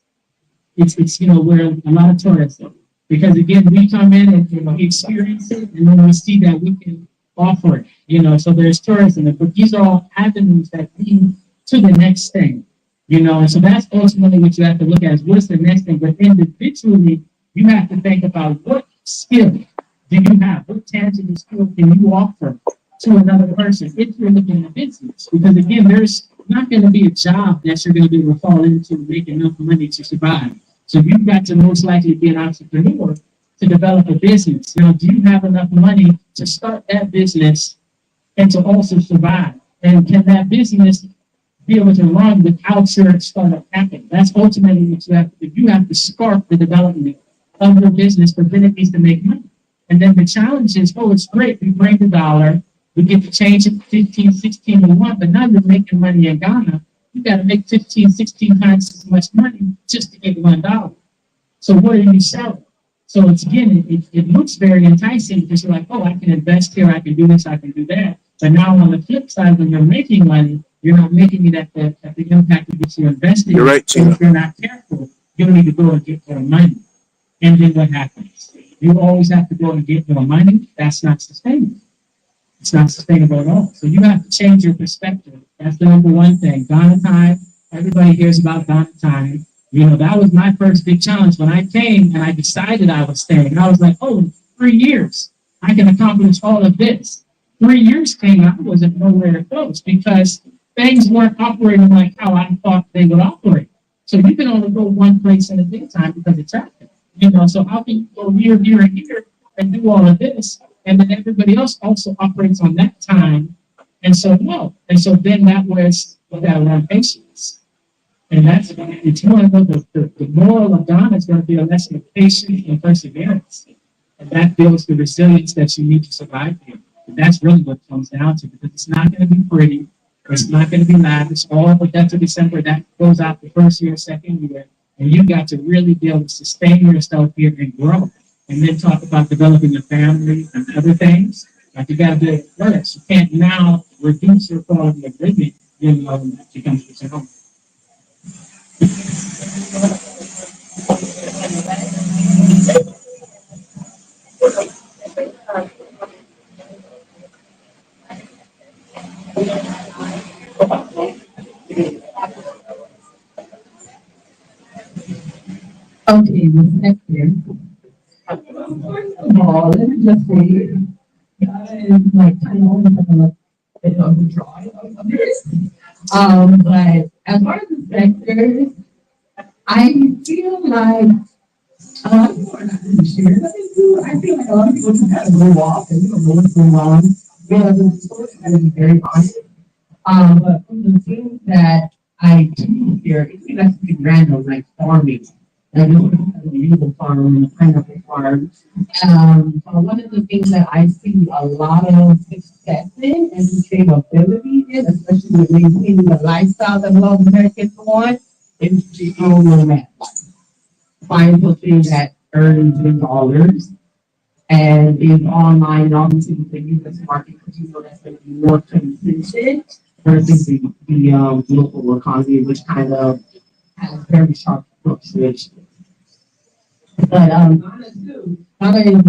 you know, we're a lot of tourists. Because again, we come in and we experience it, and then we see that we can offer it, you know, so there's tourism, but these are all avenues that lead to the next thing, you know, and so that's ultimately what you have to look at is what's the next thing, but individually, you have to think about what skill do you have, what tangible skill can you offer to another person if you're looking at business, because again, there's not going to be a job that you're going to be able to fall into and make enough money to survive. So you've got to most likely be an entrepreneur to develop a business. Now, do you have enough money to start that business and to also survive? And can that business be able to run without your startup capital? That's ultimately what you have to do. You have to spark the development of your business, but then it needs to make money. And then the challenge is, oh, it's great. We bring the dollar. We get to change it 15, 16 to 1, but now you're making money in Ghana. You got to make 15, 16 times as much money just to get $1. So what are you selling? So it's again, it looks very enticing because you're like, oh, I can invest here, I can do this, I can do that. But now on the flip side, when you're making money, you're not making it at the impact of which you're investing. You're right, so if you're not careful, you'll need to go and get more money. And then what happens? You always have to go and get more money. That's not sustainable. It's not sustainable at all. So you have to change your perspective. That's the number one thing. Ghana time. Everybody hears about Ghana time. You know, that was my first big challenge. When I came and I decided I was staying, I was like, oh, in 3 years, I can accomplish all of this. 3 years came, I wasn't nowhere close because things weren't operating like how I thought they would operate. So you can only go one place in a daytime because of traffic. You know, so how can you go here, and here and do all of this? And then everybody else also operates on that time. And so, no. And so then that was, you got to learn patience. And that's, if you want to know the moral of Ghana is going to be a lesson of patience and perseverance. And that builds the resilience that you need to survive here. And that's really what it comes down to, because it's not going to be pretty, or it's not going to be lavish. All of that to December, that goes out the first year, second year. And you got to really be able to sustain yourself here and grow. And then talk about developing a family and other things. Like you got to build first. You can't now reduce your quality of living, you know, when that becomes your home. Okay, this next year. First of all, let me just say, guys, like, kind of a bit of a drawing of this. But as far as the sectors, I feel like a lot of people are not really sharing what they do. I feel like a lot of people just kind of go off and don't know what's going on. Because the source is going to be very honest. But from the things that I do here, it's like pretty random, like farming. Like this is a mango farm, a pineapple farm. One of the things that I see a lot of success in and sustainability in, especially with maintaining the lifestyle that a lot of Americans want, is the nomad life. Find something that earns in dollars and is online, obviously with the US market, because you know that's going to be more consistent versus the local economy, which kind of has very sharp fluctuations. But Ghana too. Ghana is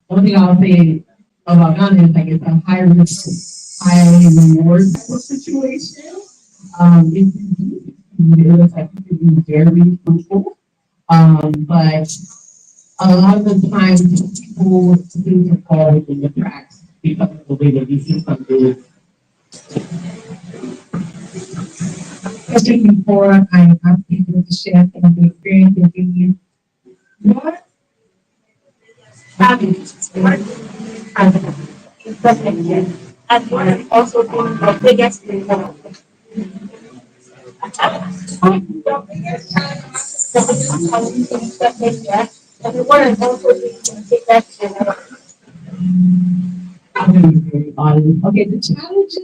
one thing I'll say about Ghana is like it's a high risk, high reward type of situation. It looks like it could be very fruitful. But a lot of the times people seem to fall in the cracks because of the way that we see something. Especially before I ask people to share some of the experiences with you. What? And one also being the biggest reward. The biggest challenge, the biggest challenge that they get, and the one is also being the biggest reward. I'm going to be very honest. Okay, the challenges.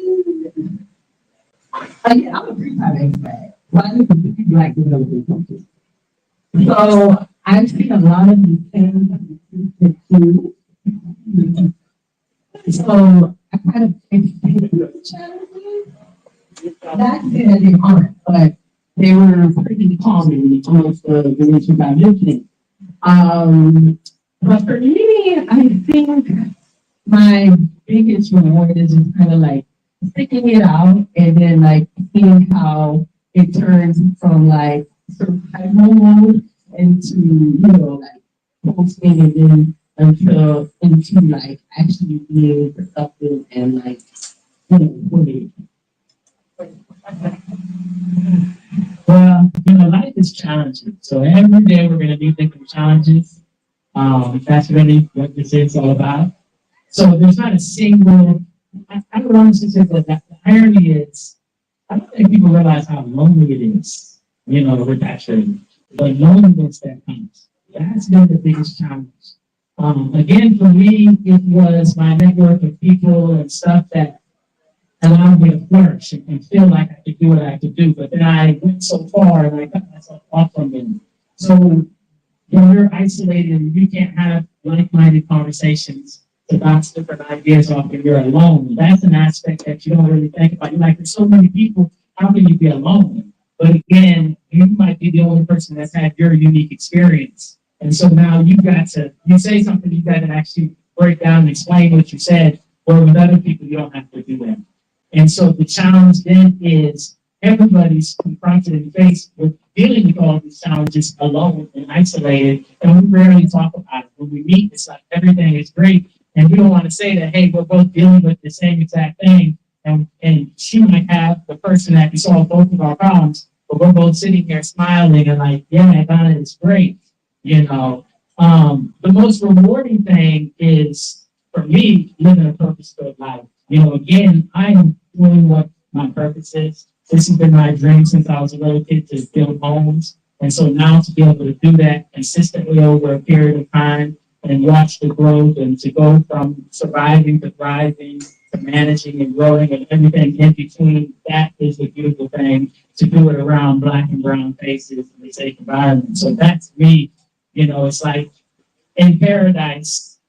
Yeah, I'm a three-time expert. Well, I live in 50 Black developing countries. So I've seen a lot of these things too. So I kind of experienced the challenges. Back then they aren't, but they were pretty common amongst the nations I lived in. But for me, I think my biggest reward is just kind of like sticking it out and then like seeing how it turns from like survival mode into, you know, like posting and then into like actually being productive and like, you know, winning. Well, you know, life is challenging. So every day we're going to be thinking challenges. That's really what this is all about. So there's not a single, I don't want to say that the irony is, I don't think people realize how lonely it is, you know, with that trade. The loneliness that comes. That's been the biggest challenge. Again, for me, it was my network of people and stuff that allowed me to flourish and feel like I could do what I could do. But then I went so far and I cut myself off from it. So when you're isolated and you can't have like-minded conversations to bounce different ideas off and you're alone, that's an aspect that you don't really think about. You're like, there's so many people, how can you be alone? But again, you might be the only person that's had your unique experience. And so now you say something, you got to actually break down and explain what you said, or with other people, you don't have to do that. And so the challenge then is everybody's confronted and faced with dealing with all of these challenges alone and isolated, and we rarely talk about it. When we meet, it's like everything is great, and we don't want to say that, hey, we're both dealing with the same exact thing, and she might have the person that can solve both of our problems, but we're both sitting here smiling and like, yeah, Donna, it's great, you know. The most rewarding thing is, for me, living a purpose-filled life. You know, again, I'm doing what my purpose is. This has been my dream since I was a little kid, to build homes. And so now to be able to do that consistently over a period of time and watch the growth and to go from surviving to thriving to managing and growing and everything in between. That is the beautiful thing, to do it around Black and brown faces in the safe environment. So that's me, it's like in paradise,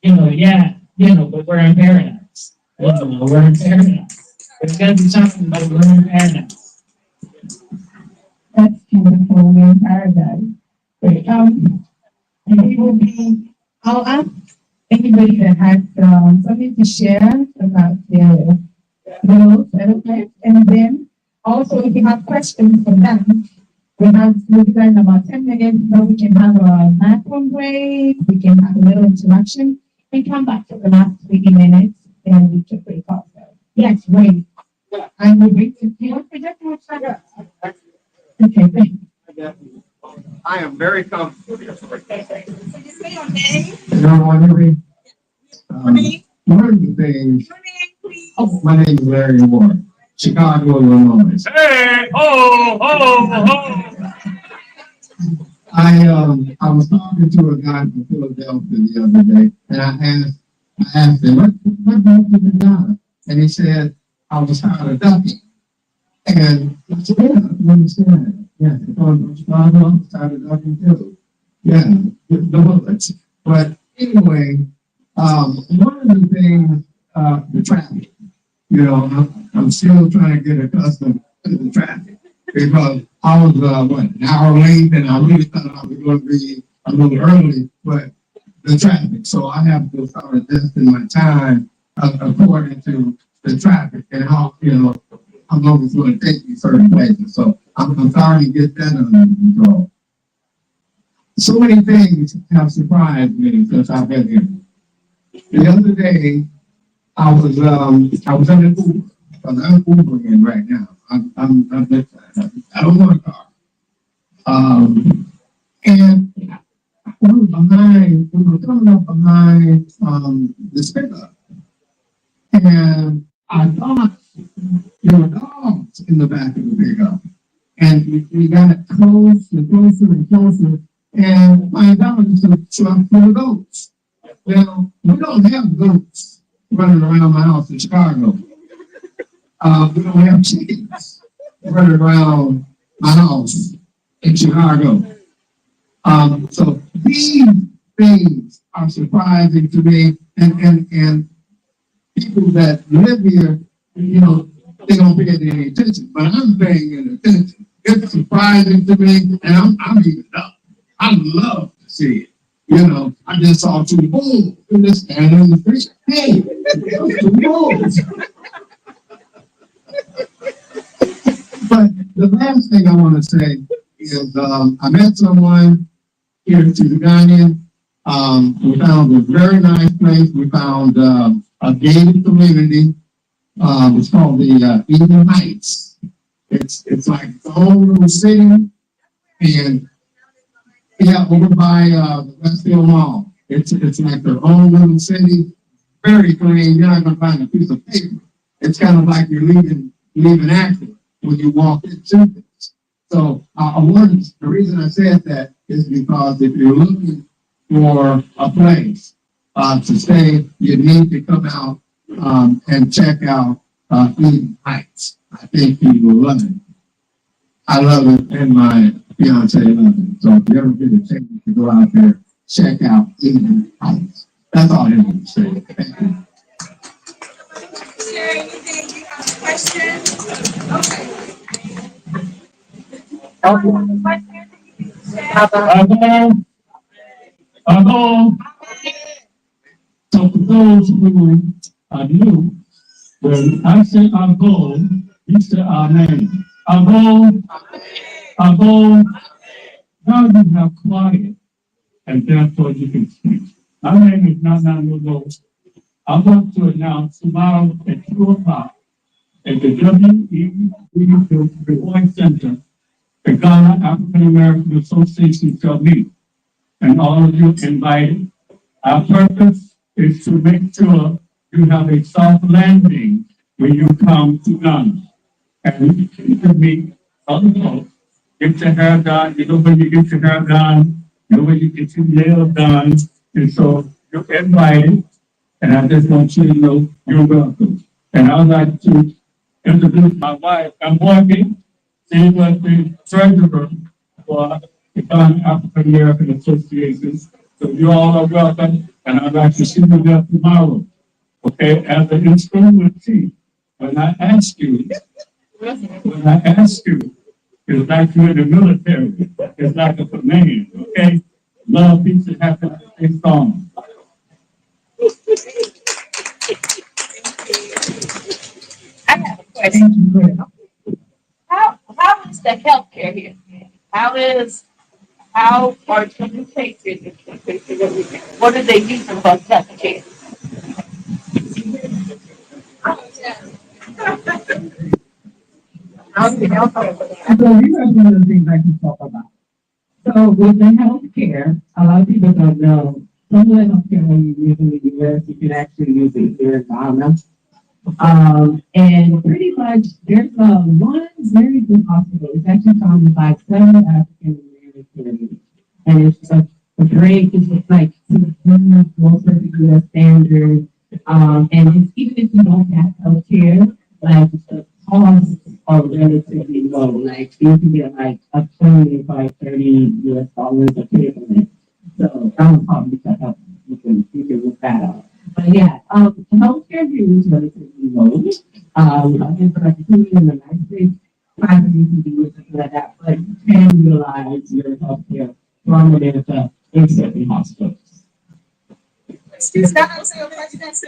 but we're in paradise. We're in paradise. There's got to be something about we're in paradise. That's beautiful. We're in paradise. Great. And it will be, I'll ask anybody that has something to share about their growth, and then also if you have questions for them, we've done about 10 minutes, so we can have a bathroom break, we can have a little interaction, and come back for the last 30 minutes, and we can break off. Yes, great. And we'll break to you. Okay, thank you. I am very comfortable. So you say your name, One of the things, your name, please. my name is Larry Ward, Chicago, Illinois. Hey, ho, ho, ho. I was talking to a guy from Philadelphia the other day, and I asked him, what brought you to God? And he said, I was tired of ducking. And I said, yeah, I understand. Yeah, because I was tired of ducking too. Yeah, the bullets. But anyway, one of the things, the traffic, I'm still trying to get accustomed to the traffic because I was, an hour late, and I really thought I was going to be a little early, but the traffic. So I have to start adjusting my time according to the traffic and how, how long it's going to take me certain places. So I'm trying to get that under control. So many things have surprised me since I've been here. The other day, I was in an Uber. I'm Ubering right now. I don't want a car. And we were coming up behind this pickup. And I thought there were dogs in the back of the pickup. And we got closer and closer and closer. And my dog is a truck full of goats. Well, we don't have goats running around my house in Chicago. We don't have chickens running around my house in Chicago. So these things are surprising to me, and people that live here, they don't pay any attention, but I'm paying attention. It's surprising to me, and I'm even up. I love to see it. I just saw two bulls standing in the street. Hey, two bulls. But the last thing I want to say is I met someone here in Tucson. We found a very nice place. We found a gated community. It's called the Eden Heights. It's like its own little city, and over by the Westfield Mall. It's like their own little city, very clean. You're not gonna find a piece of paper. It's kind of like you're leaving Akron when you walk into this. So the reason I said that is because if you're looking for a place to stay, you need to come out and check out Eden Heights. I think you will love it. I love it, and my fiance loves it. So if you ever get a chance to go out there, check out Eden Heights. That's all I need to say. Thank you. Share anything? Do you have a question? Okay. So for those who are new, when I say our goal, you say our name. Our goal. Now you have quiet, and therefore you can speak. My name is Nana Nuno. I want to announce tomorrow at 2 o'clock at the WEU Reward Center, the Ghana African American Association shall meet, and all of you invited. Our purpose is to make sure you have a soft landing when you come to Ghana. And you can meet other folks, get your hair done, when you get your hair done, when you get your nails done, And so you're invited, and I just want you to know you're welcome. And I'd like to introduce my wife. I'm working. She was the treasurer for the Ghana African American Association. So you all are welcome, and I'd like to see you there tomorrow. Okay, as an instrument chief, when I ask you, it's like you're in the military. It's like a command, okay? Love, peace, and happiness, and song. I have a question. How is the healthcare here? How are you taking it? What are they using for healthcare? So these are some of the things I can talk about. So with the healthcare, a lot of people don't know. Some of the healthcare when you use in the US, you can actually use it here in Ghana. And pretty much there's one very good hospital. It's actually founded by 7 African Americans. And it's it's like most of the US standards. And it's, even if you don't have healthcare, like the costs are relatively low. Like you can get like a 25, $30 a payment. So that would probably check out. You can look that up. But yeah, healthcare here is relatively low. I think like in the United States, private can be with something like that, but you can utilize your healthcare from within the existing hospitals. Is that what I'm saying? Like you can say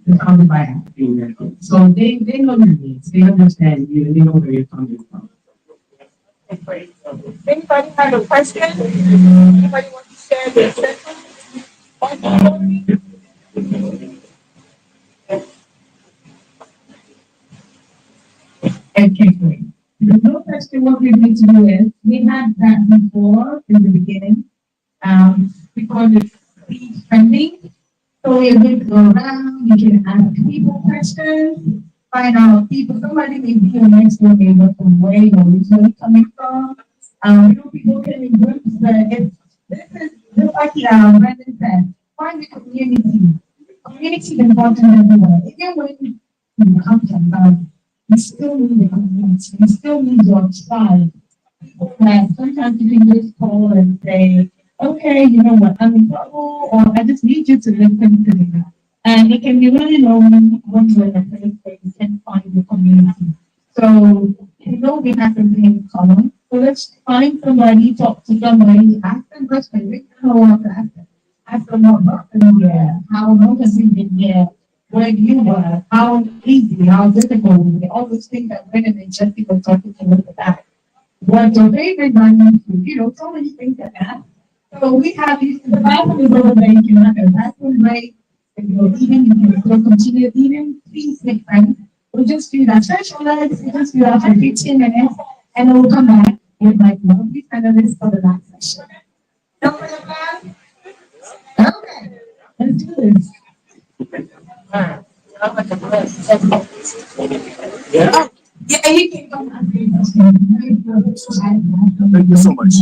It's founded by African Americans. So they know your needs, they understand you, and they know where you're coming from. anybody have a question? Anybody want to share their story? Okay. The no question, what we need to do is, we had that before in the beginning, because it's speed trending. So we're going to go around, you can ask people questions, find out people, somebody may be your next door neighbor from where you're originally coming from. People can in groups, but this is just like Brandon said, find the community. Community is important everywhere. Even when you come to town, you still need the community, you still need your tribe. That sometimes you can just call and say, okay, you know what, I'm in trouble, or I just need you to listen to me. And it can be really lonely when you're in a place where you can find your community. So, we have something in common. So let's find somebody, talk to somebody, ask them questions. We don't want to ask them. Ask them what brought them here, how long has it been here, where do you work, how easy, how difficult, all those things that Brennan and Jesse were talking to us about. What's your favorite dining food? So many things like that. So we have these, the bathroom is over there, you can have a bathroom break, and you're eating, you can still continue eating, please make friends. We'll just do that. Stretch your legs, we'll just do that for 15 minutes, and then we'll come back with like lovely panelists for the next session. Okay, let's do this. Yeah. Yeah, you can come on. Thank you so much.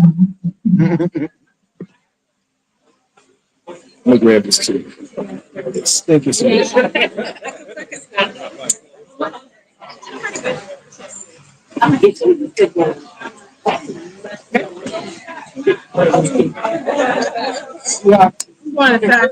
I'm gonna grab this too. Thank you so much. Yeah. You want to try?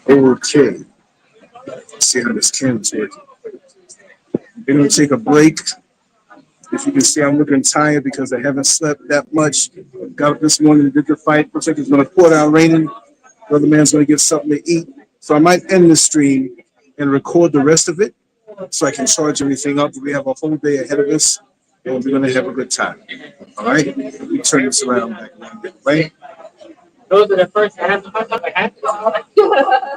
Okay. Let's see how this camera's working. We're gonna take a break. As you can see, I'm looking tired because I haven't slept that much. Got up this morning, did the fight. Looks like it's gonna pour down raining. The other man's gonna get something to eat. So I might end the stream and record the rest of it so I can charge everything up. We have a whole day ahead of us. and we're gonna have a good time. All right, we turn this around back around, right? Those are the first. I have to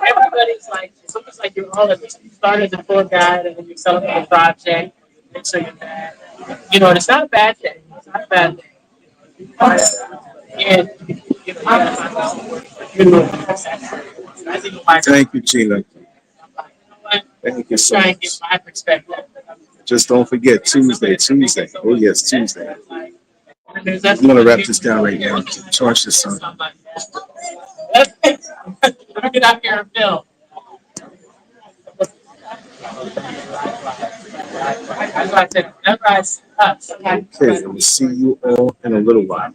everybody's like, it's almost like you're all of this. You started the tour guide and then you celebrate the project. And so you're mad. You know, and it's not a bad thing. It's not a bad thing. And, you know, you gotta find out what you're doing. I think my Thank you, Gina. Thank you so try and much. give my perspective. Just don't forget Tuesday. Oh yes, Tuesday. There's I'm gonna wrap this down right now. Charge this son. Let me get out here and film. That's why I said, whenever I Okay, we'll see you all in a little while.